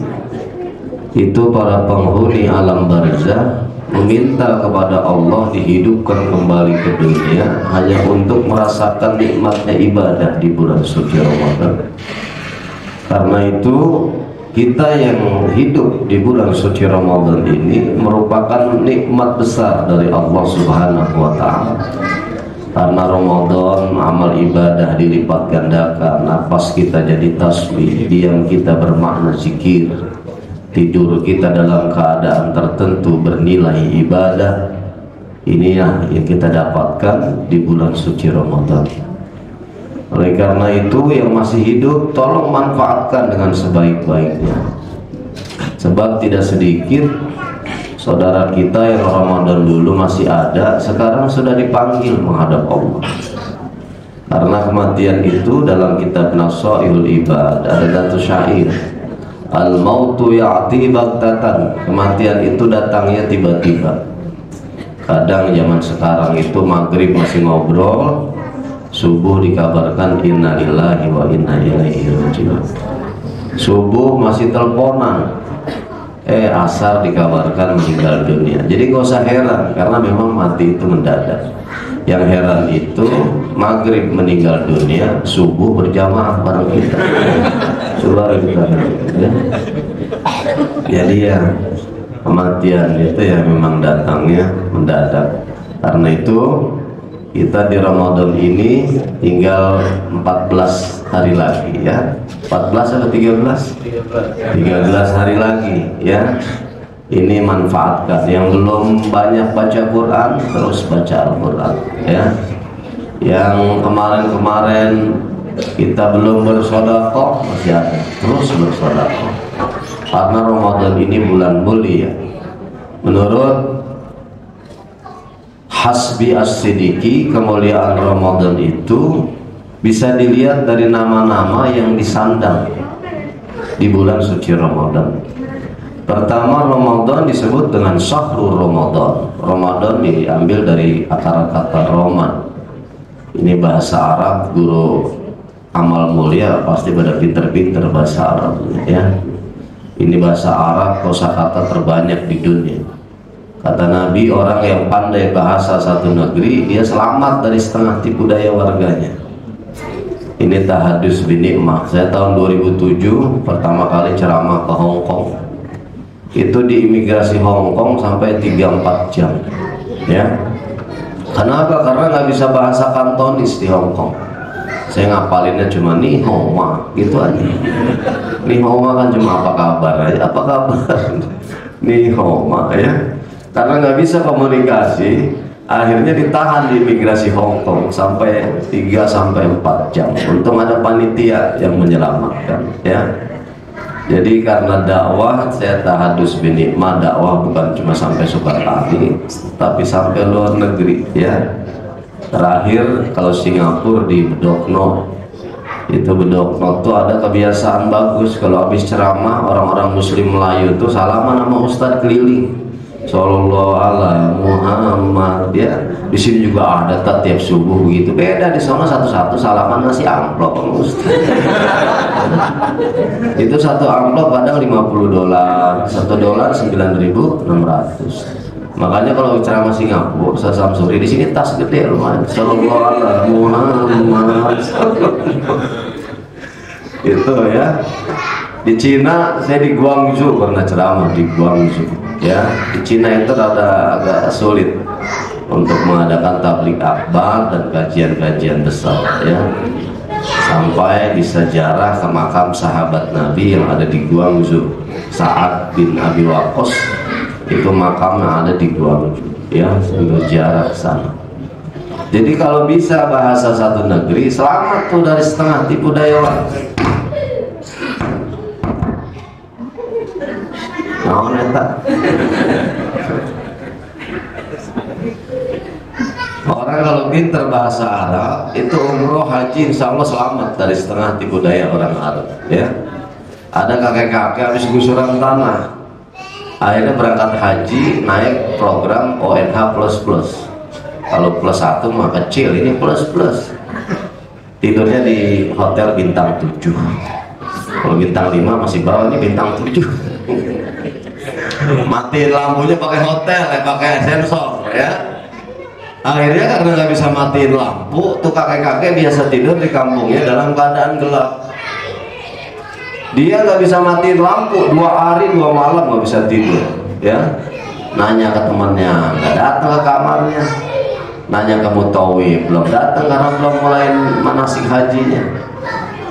itu para penghuni alam barzah meminta kepada Allah dihidupkan kembali ke dunia hanya untuk merasakan nikmatnya ibadah di bulan suci Ramadan. Karena itu kita yang hidup di bulan suci Ramadan ini merupakan nikmat besar dari Allah Subhanahu wa Ta'ala. Karena Ramadan amal ibadah dilipat gandakan, nafas kita jadi tasbih, diam kita bermakna zikir, tidur kita dalam keadaan tertentu bernilai ibadah. Inilah yang kita dapatkan di bulan suci Ramadan. Oleh karena itu yang masih hidup tolong manfaatkan dengan sebaik-baiknya. Sebab tidak sedikit saudara kita yang Ramadan dulu masih ada, sekarang sudah dipanggil menghadap Allah. Karena kematian itu dalam kitab Nasaihul Ibad ada satu syair, al-mautu ya'ti baghtatan, kematian itu datangnya tiba-tiba. Kadang zaman sekarang itu maghrib masih ngobrol, subuh dikabarkan inna lillahi wa inna ilaihi raji'un. Subuh masih teleponan, asar dikabarkan meninggal dunia. Jadi gak usah heran, karena memang mati itu mendadak. Yang heran itu maghrib meninggal dunia, subuh berjamaah bareng kita. Coba kita ya. Jadi ya kematian itu ya memang datangnya mendadak. Karena itu kita di Ramadan ini tinggal 14 hari lagi ya. 14 atau 13? 13 hari lagi ya. Ini manfaatkan. Yang belum banyak baca Quran, terus baca Al-Quran ya. Yang kemarin-kemarin kita belum bersedekah, masih ada, terus bersedekah. Karena Ramadan ini bulan mulia. Menurut Hasbi As-Siddiqi, kemuliaan Ramadan itu bisa dilihat dari nama-nama yang disandang di bulan suci Ramadan. Pertama, Ramadan disebut dengan Syahrul Ramadan. Ramadan diambil dari akar kata Roman. Ini bahasa Arab, guru amal mulia pasti pada pinter-pinter bahasa Arab ya. Ini bahasa Arab kosakata terbanyak di dunia. Kata Nabi, orang yang pandai bahasa satu negeri, dia selamat dari setengah tipu daya warganya. Ini tahadus bin nikmah. Saya tahun 2007 pertama kali ceramah ke Hong Kong. Itu di imigrasi Hong Kong sampai 3-4 jam ya. Kenapa? Karena nggak bisa bahasa Kantonis di Hong Kong. Saya ngapalinnya cuma ni hao ma gitu aja. Ni hao ma kan cuma apa kabar aja, apa kabar. Ni hao ma ya. Karena nggak bisa komunikasi, akhirnya ditahan di imigrasi Hong Kong sampai 3-4 jam. Untung ada panitia yang menyelamatkan ya. Jadi karena dakwah, saya tahadus bin nikmah, dakwah bukan cuma sampai Sukatani, tapi sampai luar negeri ya. Terakhir kalau Singapura di Bedokno, itu Bedokno tuh ada kebiasaan bagus, kalau habis ceramah orang-orang Muslim Melayu tuh salaman sama Ustadz keliling. Sallallahu ala Muhammad ya. Di sini juga ada tiap subuh begitu. Beda di sana satu-satu salaman ngasih amplop sama Ustaz. Itu satu amplop kadang $50, $1 9.600. Makanya kalau ceramah Singapura, Ustaz Samsuri di sini tas gede lumayan. Sallallahu ala Muhammad. Itu ya. Di Cina saya di Guangzhou pernah ceramah di Guangzhou ya. Di Cina itu agak sulit untuk mengadakan tabligh akbar dan kajian-kajian besar ya. Sampai di sejarah ke makam sahabat Nabi yang ada di Guangzhou, Sa'ad bin Abi Waqqas, itu makamnya ada di Guangzhou ya, berziarah ke sana. Jadi kalau bisa bahasa satu negeri, selamat tuh dari setengah tipu daya warga. Nah, neta. Orang kalau pinter bahasa Arab itu umroh haji insya Allah selamat dari setengah tipu daya orang Arab ya. Ada kakek-kakek habis gusuran tanah, akhirnya berangkat haji naik program ONH++. Kalau plus 1 mah kecil, ini plus. Tidurnya di hotel bintang 7. Kalau bintang 5 masih bawah, ini bintang 7. Matiin lampunya pakai hotel, pakai sensor ya. Akhirnya karena nggak bisa matiin lampu, tuh kakek-kakek biasa tidur di kampungnya dalam keadaan gelap. Dia nggak bisa matiin lampu, 2 hari 2 malam nggak bisa tidur ya. Nanya ke temannya, nggak datang ke kamarnya. Nanya ke mutawi, belum datang karena belum mulai manasik hajinya.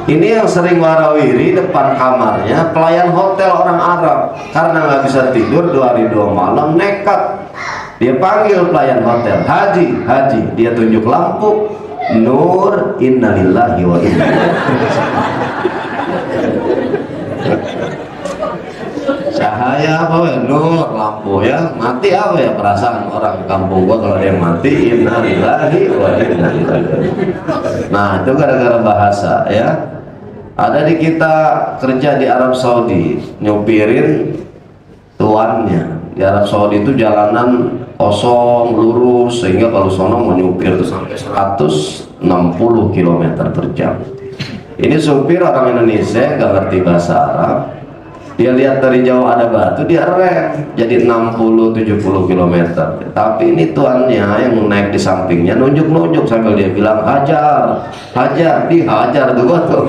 Ini yang sering warawiri depan kamarnya pelayan hotel orang Arab. Karena nggak bisa tidur 2 hari 2 malam, nekat dia panggil pelayan hotel, haji. Dia tunjuk lampu, nur, innalillahi wa inna cahaya apa ya, nur, lampu ya, mati apa ya, perasaan orang kampung gua kalau ada yang mati, innalillahi wa inna ilaihi. Nah itu gara-gara bahasa ya. Ada di kita kerja di Arab Saudi, nyupirin tuannya. Di Arab Saudi itu jalanan kosong, lurus, sehingga kalau sono mau nyupir itu sampai 160 km per jam. Ini supir orang Indonesia nggak ngerti bahasa Arab. Dia lihat dari jauh ada batu, dia rem jadi 60-70 km. Tapi ini tuannya yang naik di sampingnya nunjuk-nunjuk sambil dia bilang hajar, dihajar tuh batu.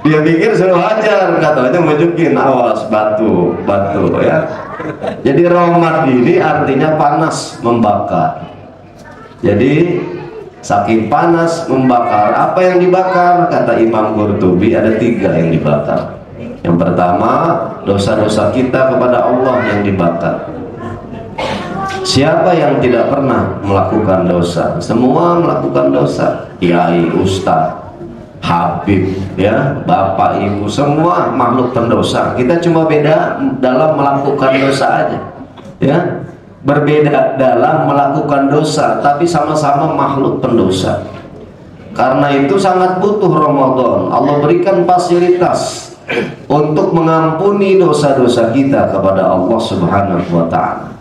Dia pikir suruh hajar, katanya nunjukin awas batu ya. Jadi romat ini artinya panas, membakar. Jadi saking panas membakar, apa yang dibakar? Kata Imam Qurtubi ada 3 yang dibakar. Yang pertama, dosa-dosa kita kepada Allah yang dibakar. Siapa yang tidak pernah melakukan dosa? Semua melakukan dosa. Kiai, ustaz, habib, ya, bapak, ibu, semua makhluk pendosa. Kita cuma beda dalam melakukan dosa aja, ya. Berbeda dalam melakukan dosa, tapi sama-sama makhluk pendosa. Karena itu sangat butuh Ramadan. Allah berikan fasilitas untuk mengampuni dosa-dosa kita kepada Allah Subhanahu wa ta'ala.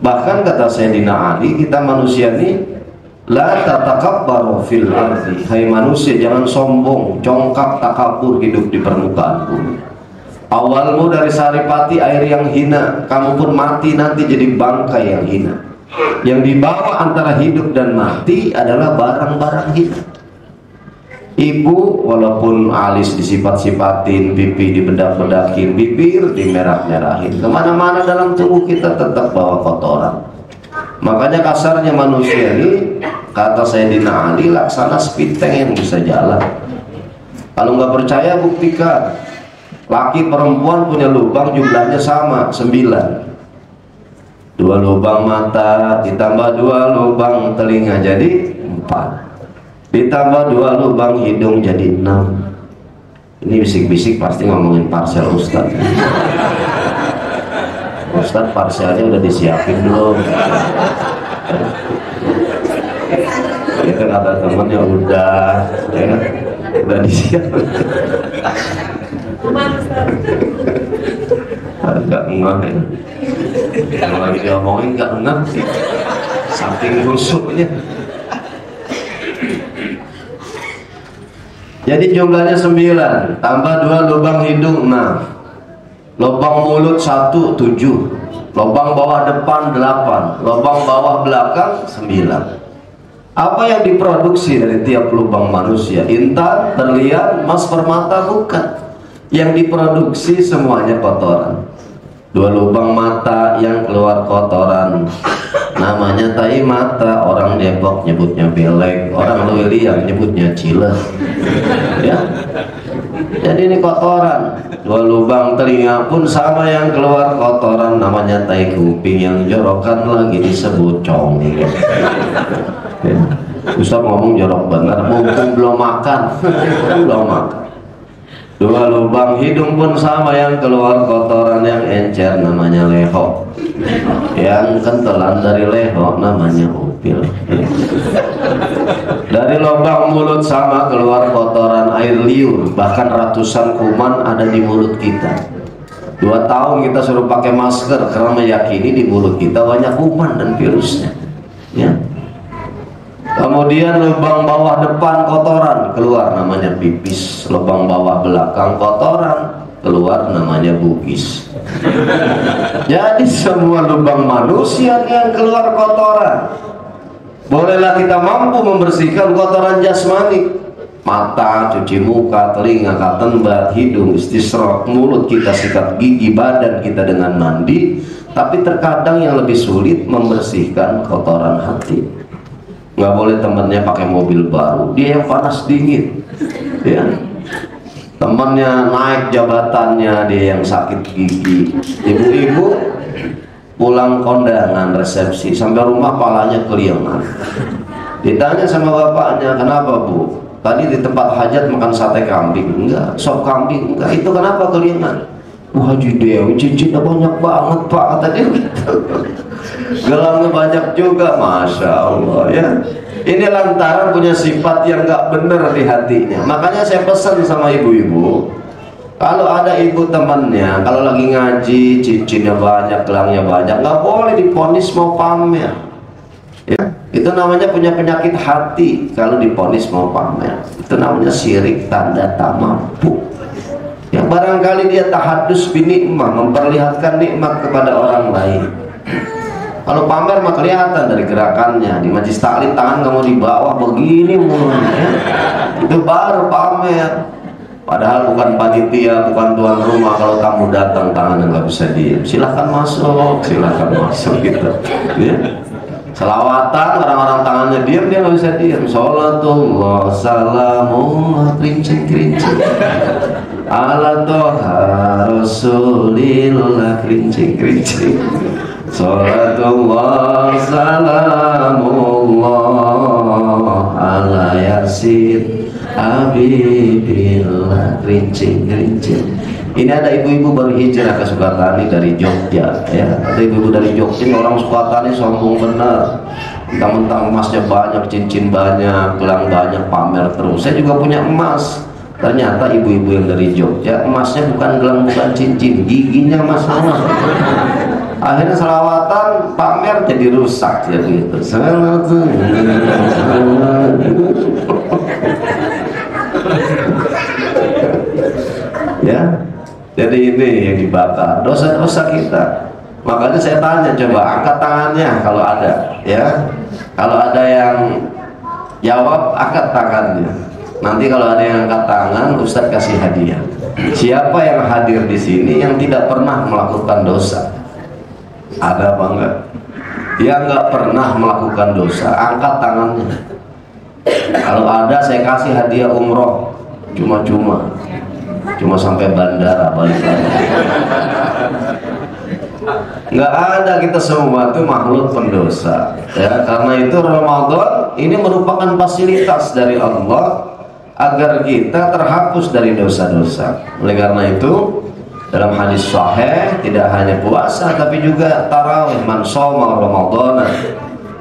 Bahkan kata Sayyidina Ali, kita manusia ini la tatakabbaru fil ardi. Hai manusia, jangan sombong, congkak, takabur hidup di permukaan bumi. Awalmu dari saripati air yang hina, kamu pun mati nanti jadi bangkai yang hina. Yang dibawa antara hidup dan mati adalah barang-barang hina. Ibu walaupun alis disifat-sifatin, pipi dibedak-bedakin, bibir dimerah-merahin, kemana-mana dalam tubuh kita tetap bawa kotoran. Makanya kasarnya manusia ini, kata Sayyidina Ali, laksana sepiteng yang bisa jalan. Kalau nggak percaya buktikan. Laki perempuan punya lubang jumlahnya sama, 9. 2 lubang mata ditambah 2 lubang telinga jadi 4. Ditambah 2 lubang hidung jadi 6. Ini bisik-bisik pasti ngomongin parsel Ustadz. Ustadz parselnya udah disiapin belum? Ya kan ada temennya udah disiapin. Agak enggak ya. Kalau lagi diomongin enggak enggak sih, saking busuknya. Jadi jumlahnya 9, tambah 2 lubang hidung 6, lubang mulut 1, 7, lubang bawah depan 8, lubang bawah belakang 9. Apa yang diproduksi dari tiap lubang manusia? Intan, berlian, emas, permata? Bukan. Yang diproduksi semuanya kotoran. 2 lubang mata yang keluar kotoran namanya tai mata. Orang Depok nyebutnya belek, orang Luiliang nyebutnya cileh, ya. Jadi ini kotoran. 2 lubang telinga pun sama yang keluar kotoran namanya tai kuping, yang jorokan lagi disebut cong, ya. Ustaz ngomong jorok benar, mumpung belum makan. 2 lubang hidung pun sama yang keluar kotoran, yang encer namanya leho, yang kentelan dari leho namanya upil. Dari lubang mulut sama keluar kotoran, air liur, bahkan ratusan kuman ada di mulut kita. 2 tahun kita suruh pakai masker karena meyakini di mulut kita banyak kuman dan virusnya. Ya. Kemudian lubang bawah depan kotoran, keluar namanya pipis. Lubang bawah belakang kotoran, keluar namanya bugis. Jadi semua lubang manusia yang keluar kotoran. Bolehlah kita mampu membersihkan kotoran jasmani. Mata, cuci muka, telinga, katembat, hidung, istisraq, mulut kita sikat gigi, badan kita dengan mandi. Tapi terkadang yang lebih sulit membersihkan kotoran hati. Nggak boleh temannya pakai mobil baru, dia yang panas dingin, ya. Temannya naik jabatannya, dia yang sakit gigi. Ibu-ibu pulang kondangan resepsi sampai rumah palanya keliangan. Ditanya sama bapaknya, kenapa bu? Tadi di tempat hajat makan sate kambing, enggak, sop kambing, enggak, itu kenapa keliangan? Wah Haji Dewi cincinnya banyak banget pak, kata dia gitu. Gelangnya banyak juga, masya Allah ya. Ini lantaran punya sifat yang enggak benar di hatinya. Makanya saya pesan sama ibu-ibu, kalau ada ibu temannya, kalau lagi ngaji cincinnya banyak, gelangnya banyak, nggak boleh diponis mau pamer. Ya, itu namanya punya penyakit hati. Kalau diponis mau pamer, itu namanya syirik tanda tak mampu. Yang barangkali dia tahadus binikmah, memperlihatkan nikmat kepada orang lain. Kalau pamer mah kelihatan dari gerakannya. Di majlis taklim tangan kamu di bawah begini mulutnya, itu baru pamer. Padahal bukan panitia, bukan tuan rumah. Kalau tamu datang tangan nggak bisa diam, silahkan masuk gitu ya. Selawatan orang-orang tangannya diam, dia nggak bisa diam. Sholatullah salamullah kerincing ala toha rasulillah kerincing. Sholatullah salamullah ala yasin habibillah kerincing. Ini ada ibu-ibu baru hijrah ke Sukatani dari Jogja ya. Ada ibu-ibu dari Jogja, orang Sukatani sombong benar. Mentang-mentang emasnya banyak, cincin banyak, gelang banyak, pamer terus. Saya juga punya emas. Ternyata ibu-ibu yang dari Jogja emasnya bukan gelang, bukan cincin, giginya masalah. Akhirnya selawatan pamer jadi rusak ya gitu. Ya. Jadi ini yang dibakar dosa-dosa kita. Makanya saya tanya, coba angkat tangannya kalau ada, ya. Kalau ada yang jawab, angkat tangannya. Nanti kalau ada yang angkat tangan, Ustadz kasih hadiah. Siapa yang hadir di sini yang tidak pernah melakukan dosa? Ada apa enggak? Yang nggak pernah melakukan dosa, angkat tangannya. Kalau ada, saya kasih hadiah umroh, cuma sampai bandara balik lagi. Nggak ada, kita semua itu makhluk pendosa ya. Karena itu Ramadan ini merupakan fasilitas dari Allah agar kita terhapus dari dosa-dosa. Oleh karena itu dalam hadis sahih tidak hanya puasa tapi juga tarawih, man shoma ramadhana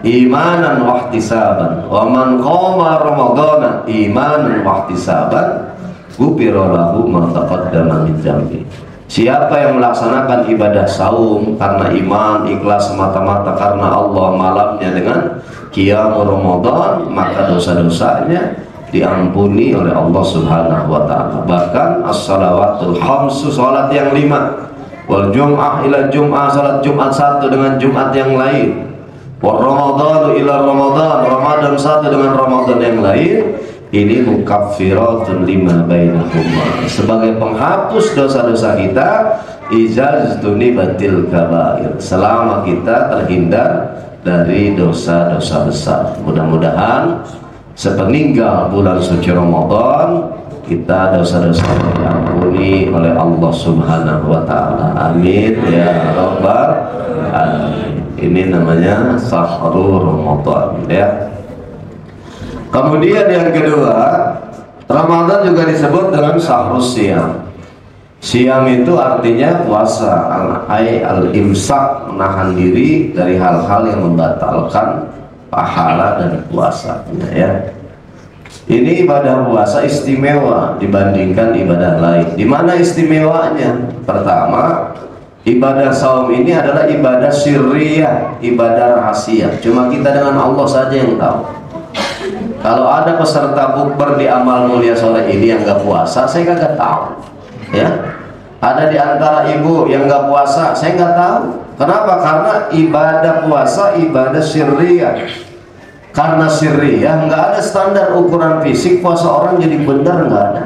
imanan wa ihtisaban wa man qama ramadhana imanan wa ihtisaban ghufira lahu ma taqaddama min dzambi. Siapa yang melaksanakan ibadah saum karena iman, ikhlas semata-mata karena Allah, malamnya dengan qiyam Ramadan, maka dosa-dosanya diampuni oleh Allah Subhanahu wa taala. Bahkan as-shalawatul khamsu, salat yang 5, wal jum'ah ila jum'ah, salat Jumat satu dengan Jumat yang lain, wal ramadhanu ila ramadhan, Ramadan satu dengan Ramadan yang lain. Ini mukaffiratun lima bainahuma, sebagai penghapus dosa-dosa kita, ijaztunibatil kabair, selama kita terhindar dari dosa-dosa besar. Mudah-mudahan sepeninggal bulan suci Ramadan kita dosa-dosa diampuni oleh Allah Subhanahu wa taala. Amin ya rabbal alamin. Ini namanya sahrul Ramadan ya. Kemudian yang kedua, Ramadan juga disebut dengan syahrus siyam. Siyam itu artinya puasa, al-imsak, menahan diri dari hal-hal yang membatalkan pahala dari puasanya ya. Ini ibadah puasa istimewa dibandingkan ibadah lain. Di mana istimewanya? Pertama, ibadah saum ini adalah ibadah sirriyah, ibadah rahasia. Cuma kita dengan Allah saja yang tahu. Kalau ada peserta bukber di amal mulia sore ini yang nggak puasa, saya nggak tahu. Ya, ada di antara ibu yang nggak puasa, saya nggak tahu. Kenapa? Karena ibadah puasa ibadah sirriyah. Karena sirriyah nggak ada standar ukuran fisik puasa orang jadi benar, nggak ada.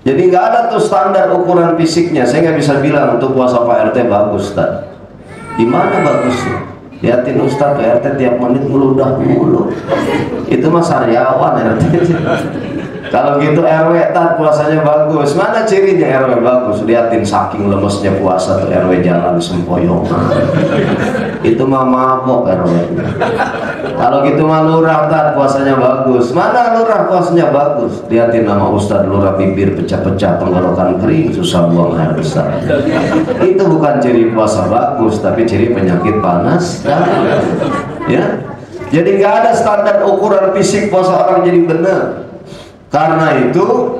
Jadi nggak ada tuh standar ukuran fisiknya. Saya nggak bisa bilang untuk puasa Pak RT bagus, Ustaz. Di mana bagusnya? Lihatin Ustaz, Pak RT tiap menit meludah mulu. Itu mah saryawan RT. Kalau gitu RW Tad puasanya bagus. Mana cirinya RW bagus? Lihatin saking lemesnya puasa tuh RW jalan sempoyongan. Itu mah mabok RW. Kalau gitu mah lurah Tad puasanya bagus. Mana lurah puasanya bagus? Lihatin nama Ustaz lurah bibir pecah-pecah, tenggorokan kering, susah buang air besar. Itu bukan ciri puasa bagus, tapi ciri penyakit panas. Ya. Jadi nggak ada standar ukuran fisik puasa orang jadi benar. Karena itu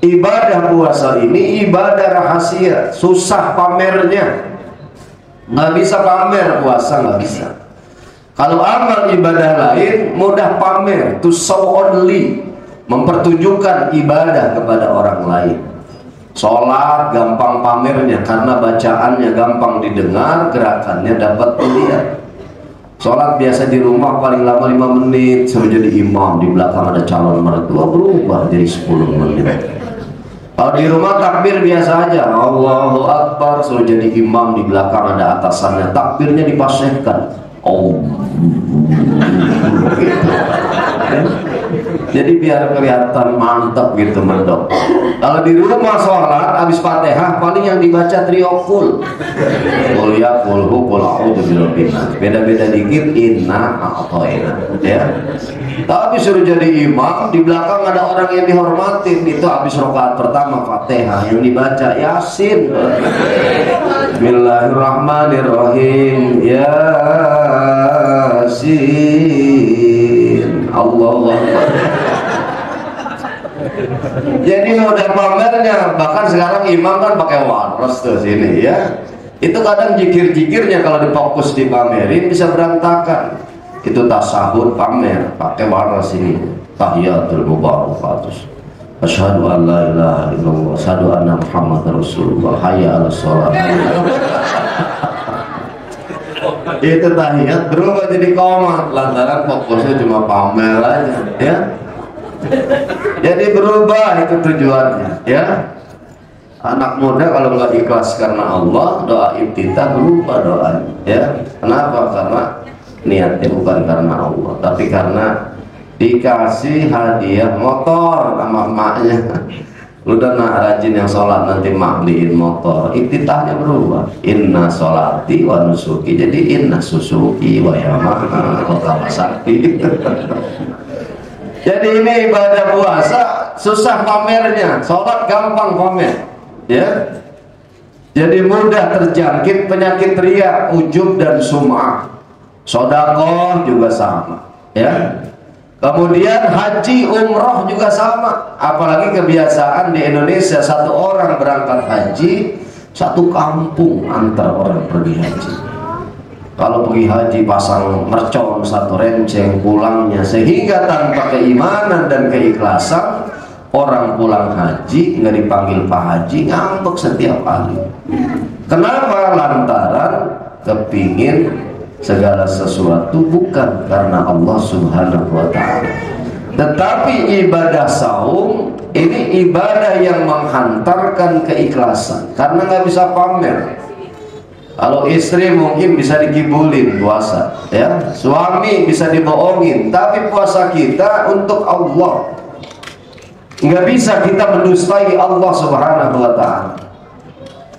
ibadah puasa ini ibadah rahasia, susah pamernya. Nggak bisa pamer puasa, nggak bisa. Kalau amal ibadah lain mudah pamer, to show only, mempertunjukkan ibadah kepada orang lain. Sholat gampang pamernya karena bacaannya gampang didengar, gerakannya dapat dilihat. Sholat biasa di rumah paling lama 5 menit, suruh jadi imam, di belakang ada calon mertua berubah jadi 10 menit. Kalau di rumah takbir biasa aja, Allahu Akbar, suruh jadi imam, di belakang ada atasannya, takbirnya dipasehkan. Oh, gitu. Jadi biar kelihatan mantap gitu mendok. Kalau di rumah sholat habis Fatihah paling yang dibaca trio full. Qul ya qul hu qul a'udzu birabbil nas. Beda-beda dikit inna a'thaina, ya. Tapi suruh jadi imam, di belakang ada orang yang dihormatin, itu habis rakaat pertama Fatihah, yang dibaca Yasin. Bismillahirrahmanirrahim. Yasin. Allahu Akbar. Jadi udah pamernya, bahkan sekarang imam kan pakai waros tuh sini ya. Itu kadang jikir-jikirnya kalau difokus dipamerin bisa berantakan. Itu tasahud pamer pakai waros ini. Tahiyatul mubarakatus. Asyhadu an la ilaha illallah, asyhadu anna Muhammadar Rasulullah, hayya 'alas shalah. Itu tahiyat berubah jadi qomat lantaran fokusnya cuma pamer aja, ya. Jadi berubah itu tujuannya, ya. Anak muda kalau nggak ikhlas karena Allah, doa ibtitah berubah doanya, ya. Kenapa? Karena niatnya bukan karena Allah, tapi karena dikasih hadiah motor sama emaknya. Udah nak rajin yang sholat, nanti mak beliin motor. Iftitahnya berubah. Inna sholati wa nusuki. Jadi inna susuki wa yamaha wa kawasaki. Jadi ini ibadah puasa susah pamernya. Sholat gampang pamer, ya. Jadi mudah terjangkit penyakit riya, ujub dan sum'ah. Sedekah juga sama, ya. Kemudian haji umroh juga sama. Apalagi kebiasaan di Indonesia, satu orang berangkat haji, satu kampung antar orang pergi haji. Kalau pergi haji pasang mercon satu renceng pulangnya, sehingga tanpa keimanan dan keikhlasan orang pulang haji nggak dipanggil Pak Haji, ngambek setiap hari. Kenapa? Lantaran kepingin segala sesuatu bukan karena Allah Subhanahu wa ta'ala. Tetapi ibadah saum ini ibadah yang menghantarkan keikhlasan, karena nggak bisa pamer. Kalau istri mungkin bisa dikibulin puasa, ya. Suami bisa dibohongin, tapi puasa kita untuk Allah. Nggak bisa kita mendustai Allah Subhanahu wa ta'ala.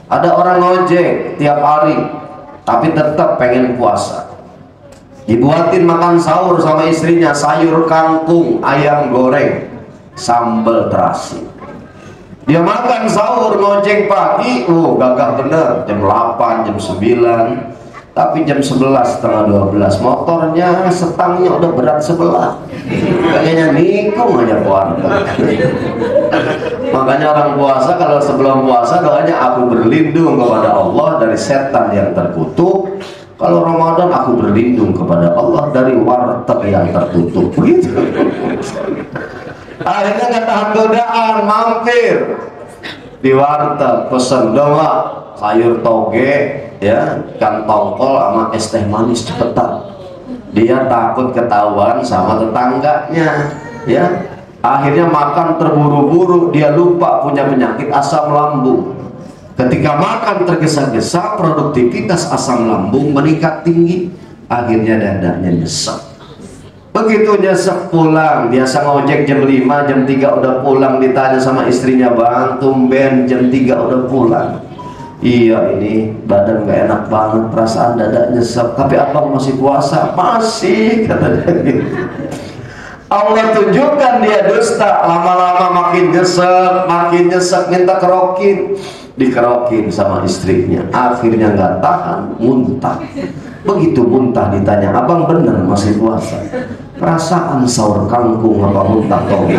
Ada orang ngojek tiap hari tapi tetap pengen puasa, dibuatin makan sahur sama istrinya, sayur kangkung, ayam goreng, sambal terasi. Dia makan sahur ngojek pagi, gagah bener, jam 8, jam 9. Tapi jam 11 setengah 12 motornya setangnya udah berat sebelah, kayaknya nikung aja puasa. Makanya orang puasa kalau sebelum puasa doanya aku berlindung kepada Allah dari setan yang terkutuk. Kalau Ramadan aku berlindung kepada Allah dari warteg yang tertutup. Begitu. Akhirnya nggak tahan godaan, mampir di warteg, pesen dong sayur toge, ya, ikan tongkol sama es teh manis cepetan. Dia takut ketahuan sama tetangganya, ya. Akhirnya makan terburu-buru, dia lupa punya penyakit asam lambung. Ketika makan tergesa-gesa, produktivitas asam lambung meningkat tinggi. Akhirnya dadanya nyesek. Begitu nyesek pulang, biasa ngojek jam 5, jam 3 udah pulang. Ditanya sama istrinya, bang tumben jam 3 udah pulang. Iya, ini badan gak enak banget, perasaan dada nyesek. Tapi abang masih puasa. Masih, katanya gitu. Allah tunjukkan dia dusta. Lama-lama makin nyesek, minta kerokin. Dikerokin sama istrinya. Akhirnya gak tahan, muntah. Begitu muntah ditanya, abang bener masih puasa? Perasaan sahur kangkung apa muntah toge?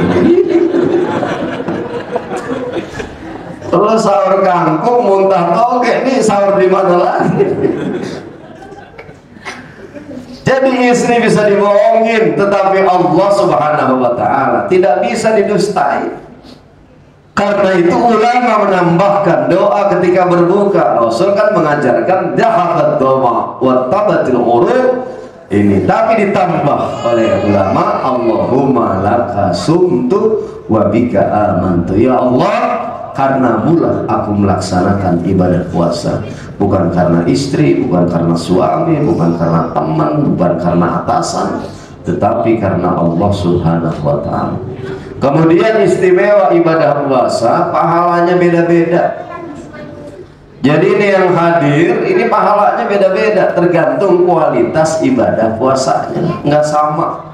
Terus sahur kangkung, muntah toge, ini sahur di mana lagi? Jadi istri bisa dibohongin, tetapi Allah Subhanahu wa ta'ala tidak bisa didustai. Karena itu ulama menambahkan doa ketika berbuka. Rasul kan mengajarkan dahabat doma wa tabatil urub ini, tapi ditambah oleh ulama, Allahumma laka sumtu wa bika amantu. Ya Allah, karena mula aku melaksanakan ibadah puasa, bukan karena istri, bukan karena suami, bukan karena teman, bukan karena atasan, tetapi karena Allah Subhanahu wa ta'ala. Kemudian istimewa ibadah puasa, pahalanya beda-beda. Jadi ini yang hadir, ini pahalanya beda-beda, tergantung kualitas ibadah puasanya, nggak sama.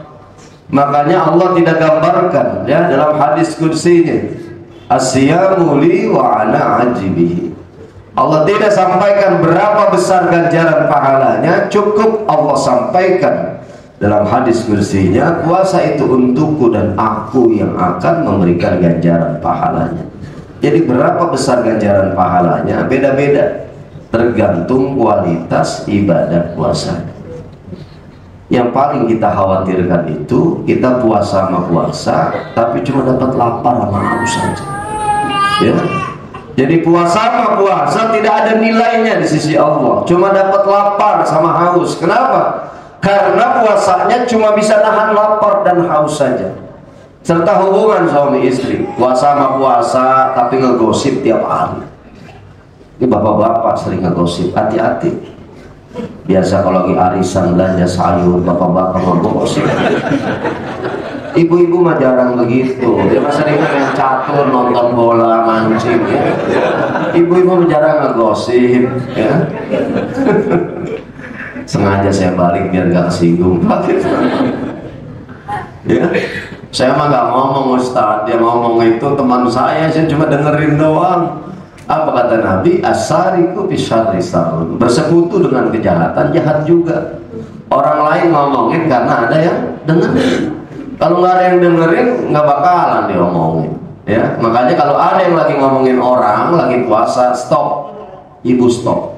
Makanya Allah tidak gambarkan, ya, dalam hadis kursinya, asyamu li wa ana ajibihi. Allah tidak sampaikan berapa besar ganjaran pahalanya, cukup Allah sampaikan dalam hadis kursinya, puasa itu untukku dan aku yang akan memberikan ganjaran pahalanya. Jadi berapa besar ganjaran pahalanya beda-beda, tergantung kualitas ibadah puasa. Yang paling kita khawatirkan itu kita puasa sama puasa, tapi cuma dapat lapar sama haus saja. Ya. Jadi puasa sama puasa tidak ada nilainya di sisi Allah, cuma dapat lapar sama haus. Kenapa? Karena puasanya cuma bisa nahan lapar dan haus saja. Serta hubungan suami istri, puasa sama puasa tapi ngegosip tiap hari. Ini bapak-bapak sering ngegosip, hati-hati. Biasa kalau lagi arisan belanja sayur, bapak-bapak ngegosip. Ibu-ibu mah jarang begitu. Dia masa sering main catur, nonton bola, mancing, ya. Ibu-ibu jarang ngegosip, ya. Sengaja saya balik biar gak kesinggung. Ya, saya mah gak ngomong Ustaz, dia ngomong itu teman saya cuma dengerin doang. Apa kata Nabi? As-sariku bisyarri sarun. Bersekutu dengan kejahatan jahat juga. Orang lain ngomongin karena ada yang dengerin. Kalau nggak ada yang dengerin, nggak bakalan diomongin. Ya, makanya kalau ada yang lagi ngomongin orang lagi puasa, stop. Ibu stop.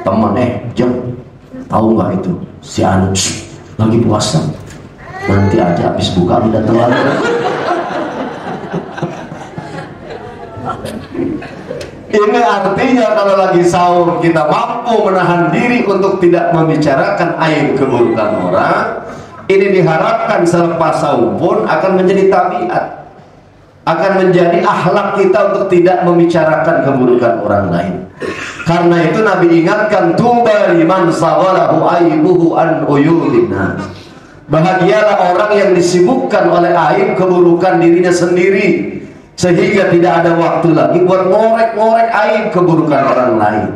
Temen, jam. Tahu nggak itu si Anu lagi puasa, nanti aja habis buka udah telat. Ini artinya kalau lagi sahur kita mampu menahan diri untuk tidak membicarakan aib keburukan orang. Ini diharapkan selepas sahur pun akan menjadi tabiat, akan menjadi akhlak kita untuk tidak membicarakan keburukan orang lain. Karena itu Nabi ingatkan, tuba liman sawalahu aibuhu an uyubina. Bahagialah orang yang disibukkan oleh aib keburukan dirinya sendiri, sehingga tidak ada waktu lagi buat ngorek-ngorek aib keburukan orang lain.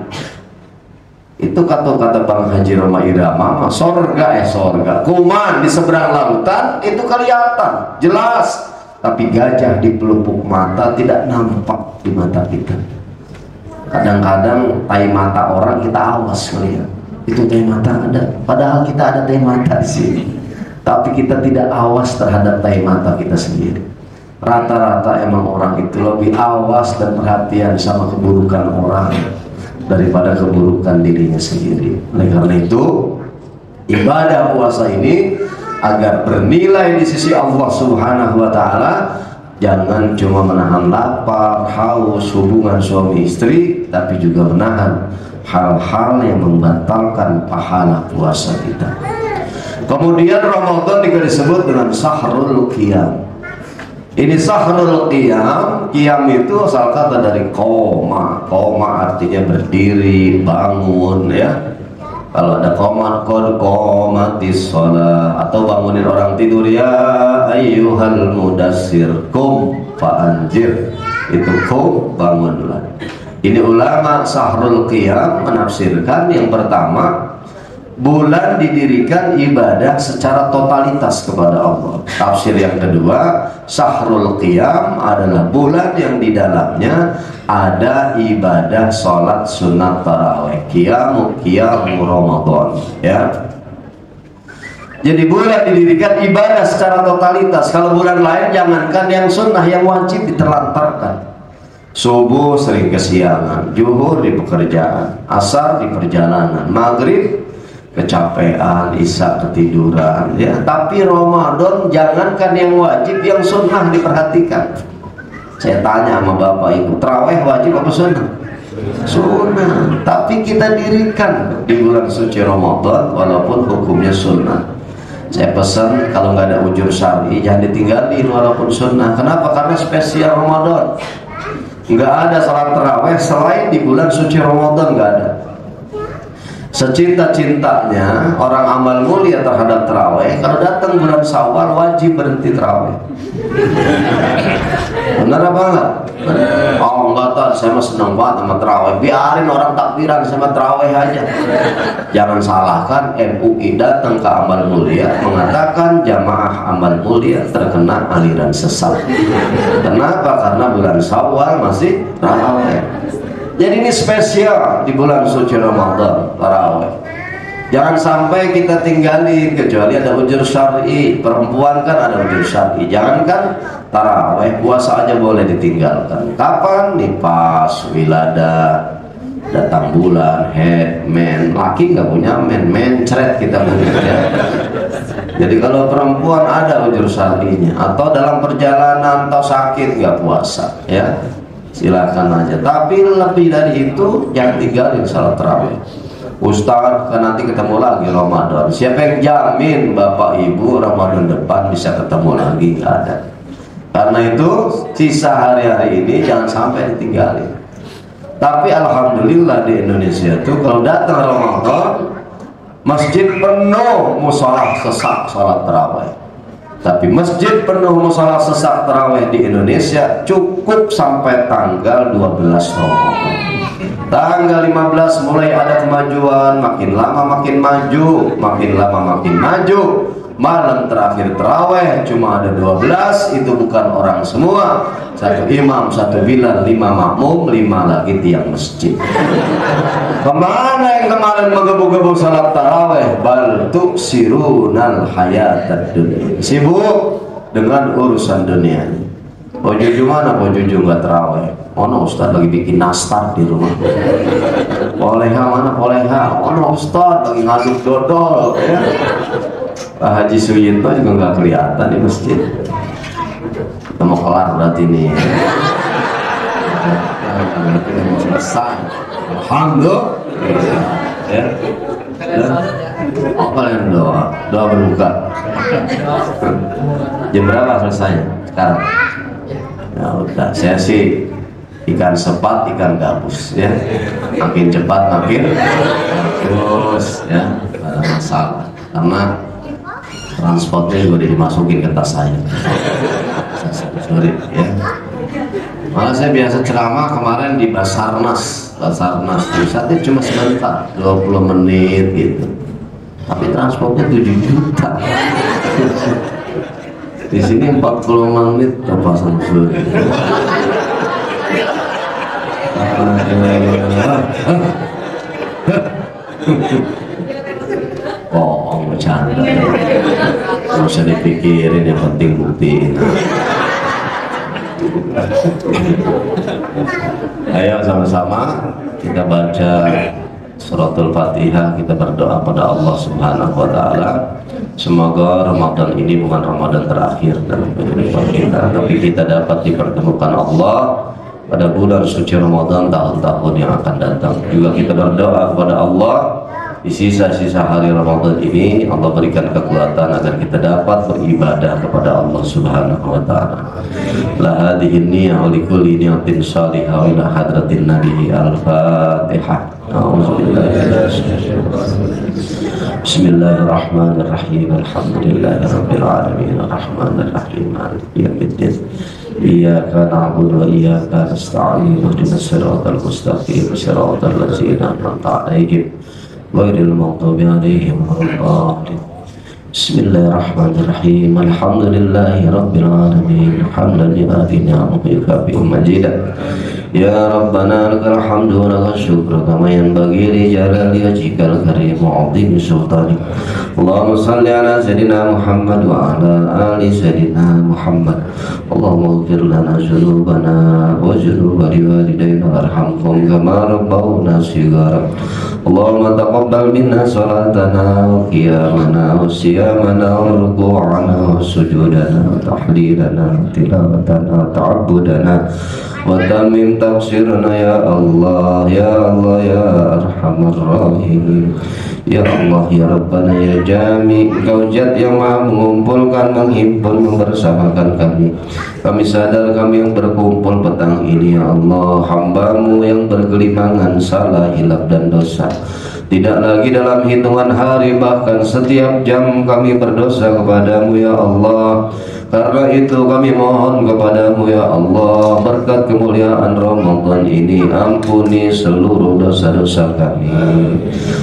Itu kata-kata Bang Haji Roma Irama, sorga sorga. Kuman di seberang lautan itu kelihatan jelas, tapi gajah di pelupuk mata tidak nampak di mata kita. Kadang-kadang tai mata orang kita awas melihat. itu teh mata ada. Padahal kita ada teh mata di sini, tapi kita tidak awas terhadap teh mata kita sendiri. Rata-rata emang orang itu lebih awas dan perhatian sama keburukan orang daripada keburukan dirinya sendiri. Oleh karena itu, ibadah puasa ini agar bernilai di sisi Allah Subhanahu wa Ta'ala, jangan cuma menahan lapar, haus, hubungan suami istri, tapi juga menahan hal-hal yang membatalkan pahala puasa kita. Kemudian Ramadan juga disebut dengan Sahrul Qiyam. Ini Sahrul Qiyam. Qiyam itu asal kata dari koma. Koma artinya berdiri, bangun, ya. Kalau ada koma, qad qomatis shalah, atau bangunin orang tidur, ya ayyuhal mudassir qum fa'anzir. Itu qum, bangunlah. Ini ulama Sahrul Qiyam menafsirkan yang pertama, bulan didirikan ibadah secara totalitas kepada Allah. Tafsir yang kedua, Sahrul Qiyam adalah bulan yang di dalamnya ada ibadah sholat sunat taraweh, qiyamu Ramadan, ya. Jadi bulan didirikan ibadah secara totalitas. Kalau bulan lain jangankan yang sunnah, yang wajib diterlantarkan. Subuh sering kesiangan, zuhur di pekerjaan, asar di perjalanan, maghrib kecapean, isya ketiduran, ya. Tapi Ramadan jangankan yang wajib, yang sunnah diperhatikan. Saya tanya sama bapak ibu, taraweh wajib apa sunnah? Sunnah. Tapi kita dirikan di bulan suci Ramadan walaupun hukumnya sunnah. Saya pesan kalau nggak ada ujur syar'i jangan ditinggalin walaupun sunnah. Kenapa? Karena spesial Ramadan. Nggak ada salat taraweh selain di bulan suci Ramadan, nggak ada. Secinta-cintanya orang amal mulia terhadap taraweh, kalau datang bulan Syawal wajib berhenti taraweh. Benar apa enggak? Oh enggak tahu, saya mah senang banget sama taraweh. Biarin orang takbiran sama taraweh aja. Jangan salahkan MUI datang ke amal mulia mengatakan jamaah amal mulia terkena aliran sesat. Kenapa? Karena bulan Syawal masih taraweh. Jadi ini spesial di bulan suci Ramadan, taraweh. Jangan sampai kita tinggalin kecuali ada ujur syar'i. Perempuan kan ada ujur syar'i. Jangankan taraweh, puasa aja boleh ditinggalkan. Kapan? Nifas, wilada, datang bulan, head, men. Laki nggak punya men, mencret kita punya. Ya. Jadi kalau perempuan ada ujur syar'inya, atau dalam perjalanan atau sakit nggak puasa, ya. Silakan aja, tapi lebih dari itu jangan tinggalin salat tarawih. Ustaz, kan nanti ketemu lagi Ramadan. Siapa yang jamin Bapak Ibu Ramadan depan bisa ketemu lagi? Nggak ada. Karena itu sisa hari-hari ini jangan sampai ditinggalin. Tapi alhamdulillah di Indonesia itu kalau datang Ramadan, masjid penuh musola sesak salat tarawih. Tapi masjid penuh musola sesak tarawih di Indonesia cukup sampai tanggal 12 Ramadan. Tanggal 15 mulai ada kemajuan, makin lama makin maju, makin lama makin maju. Malam terakhir tarawih cuma ada 12, itu bukan orang semua. Satu imam, satu bilal, 5 makmum, 5 lagi tiang masjid. Kemana yang kemarin menggebu-gebu salat tarawih? Bal tu'sirunal hayatad dunya. Sibuk dengan urusan dunia. Oh Juju mana? Oh Juju nggak tarawih. Oh no, Ustaz lagi bikin nastar di rumah. Poleha mana? Poleha. Oh no, Ustaz lagi ngaduk dodol. Ya. Pak Haji Suyinto juga nggak kelihatan di masjid. Kita mau kelar berarti nih. Berarti mau selesai. Alhamdulillah. Ya. Dan apa yang doa berbuka. Jam berapa selesainya sekarang? Ya udah, saya sih ikan sepat, ikan gabus, ya. Makin cepat makin terus, ya. Ada masalah. Karena transportnya juga dimasukin ke tas saya. Sorry, ya. Malah saya biasa ceramah kemarin di Basarnas, pusatnya cuma sebentar, 20 menit gitu. Tapi transportnya 7 juta. Di sini 40 menit terpasang surya. Oh, bercanda. Nggak usah dipikirin, yang penting buktiin. Ayo sama-sama kita baca suratul Fatihah, kita berdoa pada Allah Subhanahu wa taala. Semoga Ramadan ini bukan Ramadan terakhir dalam kehidupan kita, tapi kita dapat dipertemukan Allah pada bulan suci Ramadan tahun-tahun yang akan datang. Juga kita berdoa kepada Allah di sisa-sisa hari Ramadan ini, Allah berikan kekuatan agar kita dapat beribadah kepada Allah Subhanahu wa taala. La hadhihi niyyah wa likulli niyatin salihah ila hadratin nabi. Al-Fatihah. Bismillahirrahmanirrahim. Alhamdulillahirabbil alamin. Arrahmanir rahim. Maliki yaumiddin. Iyyaka na'budu wa iyyaka nasta'in. Ihdinas siratal mustaqim. Siratal ladzina an'amta 'alaihim ghairil maghdubi 'alaihim waladdallin. Bismillahirrahmanirrahim. Alhamdulillahi rabbil alamin. Hamdan lillahi ni'amahu kafi majidah. Ya Rabbana lakal hamdu wa lakal syukru kama yanbaghi li jalali wajhikal karim wa 'azimi sultanik. Allahumma shalli ala sayyidina Muhammad wa ala ali sayyidina Muhammad. Allahumma ighfir lana dzunubana wa dzunuba liwalidayna warhamhum kama rabbawna shighara. Allahumma taqabbal minna salatana wa qiyamana wa siyamana wa ruku'ana wa sujudana wa tahlilana wa tilawatana wa ta'abbudana wa tamim tafsirna ya Allah ya Allah ya Arhamar Rahimin. Ya Allah ya Rabbana ya Jami, Engkau Zat yang maha mengumpulkan, menghimpun, membersamakan kami. Kami sadar kami yang berkumpul petang ini ya Allah, hamba-Mu yang bergelimangan salah, hilaf dan dosa. Tidak lagi dalam hitungan hari, bahkan setiap jam kami berdosa kepadamu ya Allah. Karena itu kami mohon kepadamu ya Allah, berkat kemuliaan Ramadan ini ampuni seluruh dosa-dosa kami.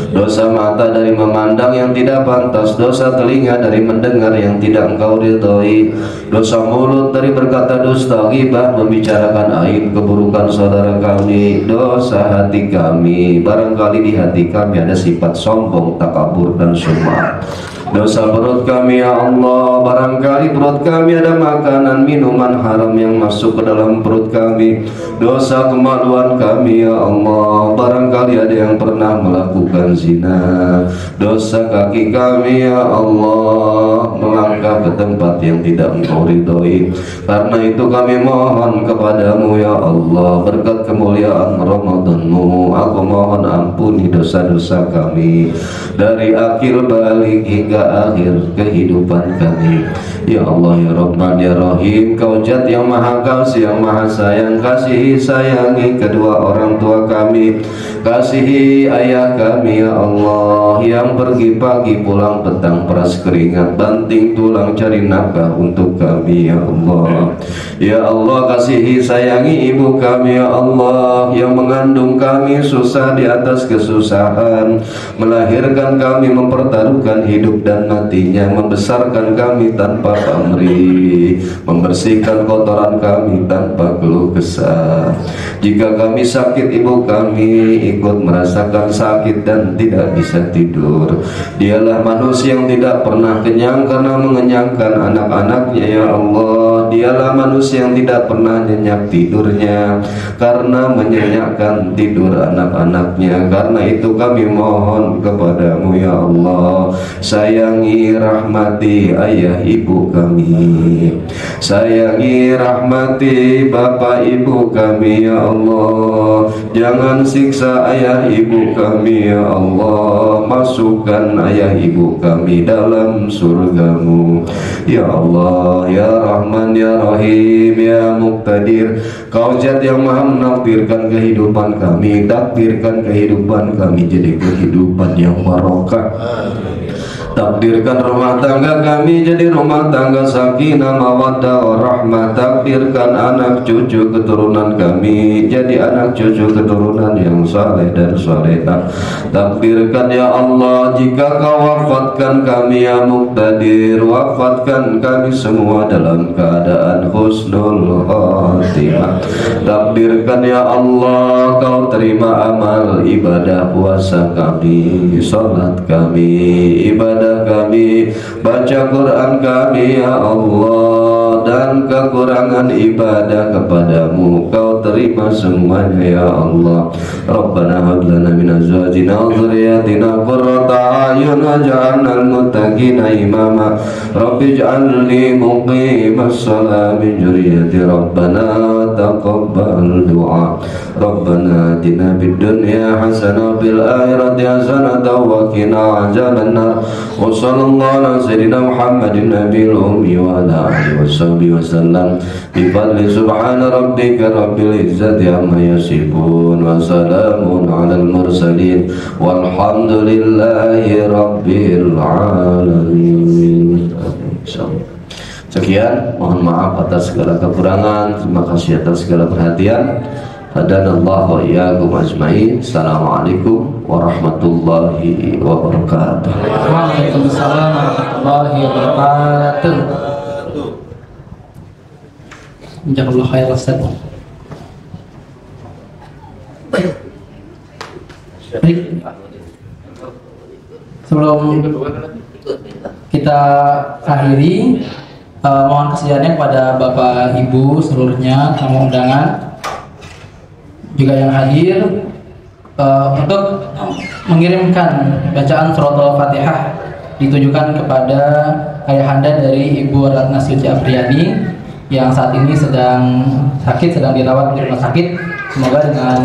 Dosa mata dari memandang yang tidak pantas, dosa telinga dari mendengar yang tidak Engkau ridhoi, dosa mulut dari berkata dusta, ghibah, membicarakan aib keburukan saudara kami, dosa hati kami, barangkali di hati kami ada sifat sombong, takabur dan sum'ah. Dosa perut kami ya Allah, barangkali perut kami ada makanan minuman haram yang masuk ke dalam perut kami. Dosa kemaluan kami ya Allah, barangkali ada yang pernah melakukan zina. Dosa kaki kami ya Allah, melangkah ke tempat yang tidak Engkau ridhoi. Karena itu kami mohon kepadamu ya Allah, berkat kemuliaan Ramadan-Mu, aku mohon ampuni dosa-dosa kami dari akhir balik hingga akhir kehidupan kami. Ya Allah ya Rahman ya Rahim, Kau Zat yang maha kasih, yang maha sayang, kasihi sayangi kedua orang tua kami, kasihi ayah kami ya Allah, yang pergi pagi pulang petang peras keringat, banting tulang cari nafkah untuk kami ya Allah. Ya Allah kasihi sayangi ibu kami ya Allah, yang mengandung kami susah di atas kesusahan, melahirkan kami mempertaruhkan hidup dan matinya, membesarkan kami tanpa pamrih, membersihkan kotoran kami tanpa keluh kesah. Jika kami sakit, ibu kami ikut merasakan sakit dan tidak bisa tidur. Dialah manusia yang tidak pernah kenyang karena mengenyangkan anak-anaknya ya Allah. Dialah manusia yang tidak pernah nyenyak tidurnya karena menyenyakkan tidur anak-anaknya. Karena itu kami mohon kepadamu ya Allah, sayangi rahmati ayah ibu kami, sayangi rahmati bapak ibu kami ya Allah. Jangan siksa ayah ibu kami ya Allah, masukkan ayah ibu kami dalam surgamu ya Allah. Ya Rahman ya Rahim ya Muqtadir, Kau Zat yang maha menakdirkan kehidupan kami, takdirkan kehidupan kami jadi kehidupan yang barokah. Takdirkan rumah tangga kami jadi rumah tangga sakinah mawaddah warahmah. Takdirkan anak cucu keturunan kami jadi anak cucu keturunan yang saleh dan salehah. Takdirkan ya Allah, jika Kau wafatkan kami ya Muqtadir, wafatkan kami semua dalam keadaan husnul khatimah. Takdirkan ya Allah, Kau terima amal ibadah puasa kami, salat kami, ibadah kami, baca Quran kami ya Allah, dan kekurangan ibadah kepadamu Kau terima semuanya ya Allah. Rabbana hab lana min azwajina wa dhurriyyatina qurrata a'yun waj'alna lil muttaqina imama. Rabbi ij'alni muqimas salati min dhurriyyati Rabbana taqabbal du'a. Rabbana atina fid dunya hasanah wa fil akhirati hasanah wa qina adzabannar. Wa sallallahu ala sayyidina Muhammadin nabiyil ummi wa ala alihi washabbihi wasallam. Bi fadli subhana rabbika rabbil izzati amma yasifun wa salamun alal mursalin walhamdulillahi rabbil alamin. Sekian, mohon maaf atas segala kekurangan, terima kasih atas segala perhatian. Hadanallahu wa iyyakum ajmain. Assalamualaikum warahmatullahi wabarakatuh. Waalaikumsalam warahmatullahi wabarakatuh. Jazakallahu khairan Ustaz. Baik. Sebelum kita akhiri, mohon kesediaannya kepada Bapak Ibu seluruhnya, tamu undangan juga yang hadir, untuk mengirimkan bacaan surat Al-Fatihah ditujukan kepada ayahanda dari Ibu Ratna Suci Apriyani yang saat ini sedang sakit, sedang dirawat di rumah sakit. Semoga dengan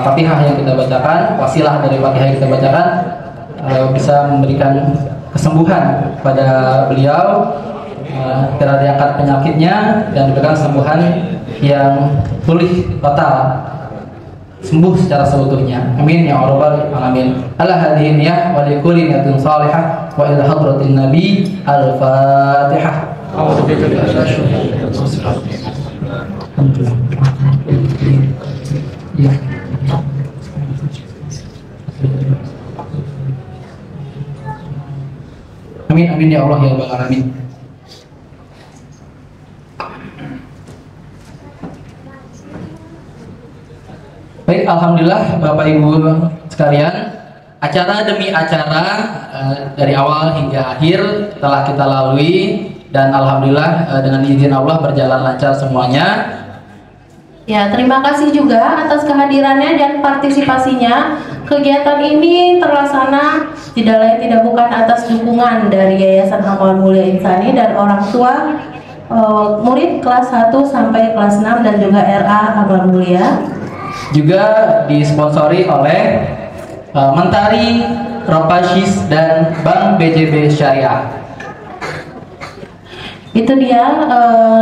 Fatihah yang kita bacakan, wasilah dari Fatihah yang kita bacakan, bisa memberikan kesembuhan pada beliau, segera diangkat penyakitnya dan diberikan kesembuhan yang pulih total, sembuh secara seutuhnya. Amin ya rabbal alamin. Ala hadhihi niyyah wa li kulli niyatin salihah wa ila hadratin nabi al-Fatihah. Amin amin ya Allah ya rabbal alamin. Baik, alhamdulillah Bapak Ibu sekalian, acara demi acara dari awal hingga akhir telah kita lalui dan alhamdulillah dengan izin Allah berjalan lancar semuanya. Ya, terima kasih juga atas kehadirannya dan partisipasinya. Kegiatan ini terlaksana tidak lain tidak bukan atas dukungan dari Yayasan Amal Mulia Insani dan orang tua murid kelas 1 sampai kelas 6 dan juga RA Amal Mulia. Juga disponsori oleh Mentari, Ropashis dan Bank BJB Syariah. Itu dia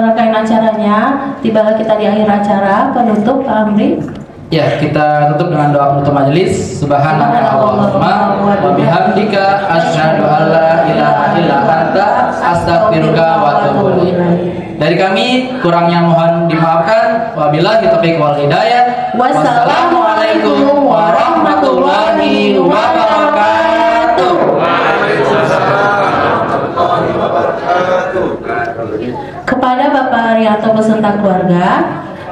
rangkaian acaranya. Tibalah kita di akhir acara. Penutup Pak Amri. Ya, kita tutup dengan doa penutup majelis. Subhanallahumma wa bihamdika asyhadu an la ilaha illa anta astaghfiruka wa atubu ilaik. Dari kami kurangnya mohon dimaafkan. Wabillahi taufiq wal hidayah. Wassalamualaikum warahmatullahi wabarakatuh. Kepada Bapak Arianto beserta keluarga,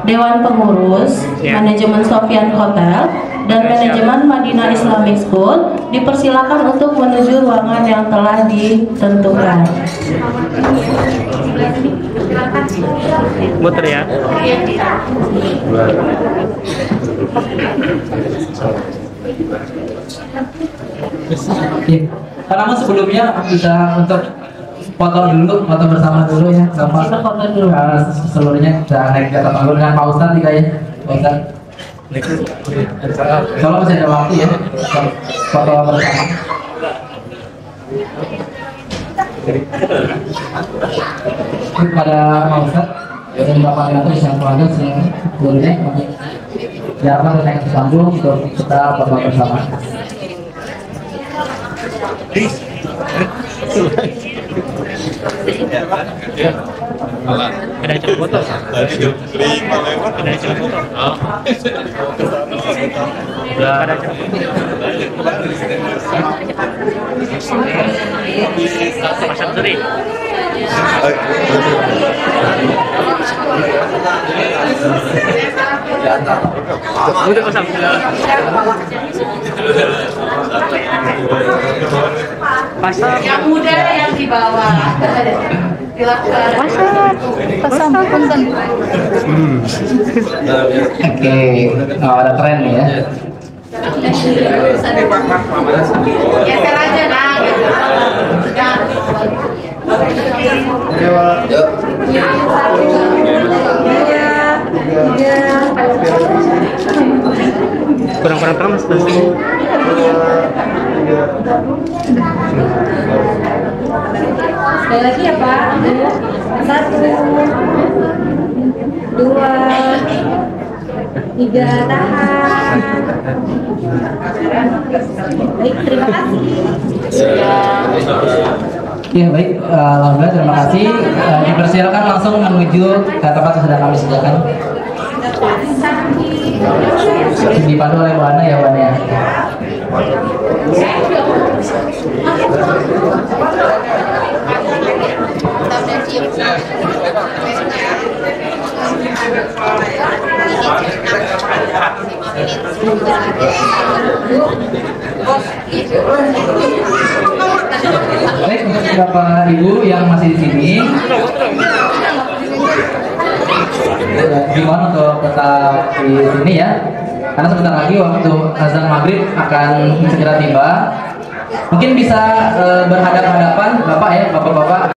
Dewan Pengurus, Manajemen Sofyan Hotel, dan Manajemen Madinah Islamic School dipersilakan untuk menuju ruangan yang telah ditentukan. Muter ya. Namun sebelumnya bisa untuk foto dulu, foto bersama dulu ya, sama Foto dulu. seluruhnya kita naik ke atas panggung dengan Pak Ustadz juga ya, Pak Ustadz. Kalau masih ada waktu ya, foto bersama. Pada Pak Ustadz, dan Bapak Arianto yang keluarga seluruhnya, silakan naik ke panggung untuk kita foto bersama. Ada acara foto. Ada acara foto. Udah ada acara foto. Pasang seri. Udah kosong. Pasang. Yang muda yang di bawah. Silakan. Pasang punten. Oke, oh, ada tren nih ya. Geser aja nah. Kurang-kurang terang mas. Sekali lagi ya Pak. 1, 2, 3, tahan. Baik, terima kasih. Ya baik, alhamdulillah terima kasih. Dipersilakan langsung menuju ke tempat yang sedang kami sediakan. Dipandu oleh Bu Ana ya Bu Ana ya. Baik, untuk beberapa ibu yang masih di sini, gimana untuk tetap di sini ya? Karena sebentar lagi waktu azan maghrib akan segera tiba. Mungkin bisa berhadapan-hadapan, bapak ya, bapak-bapak.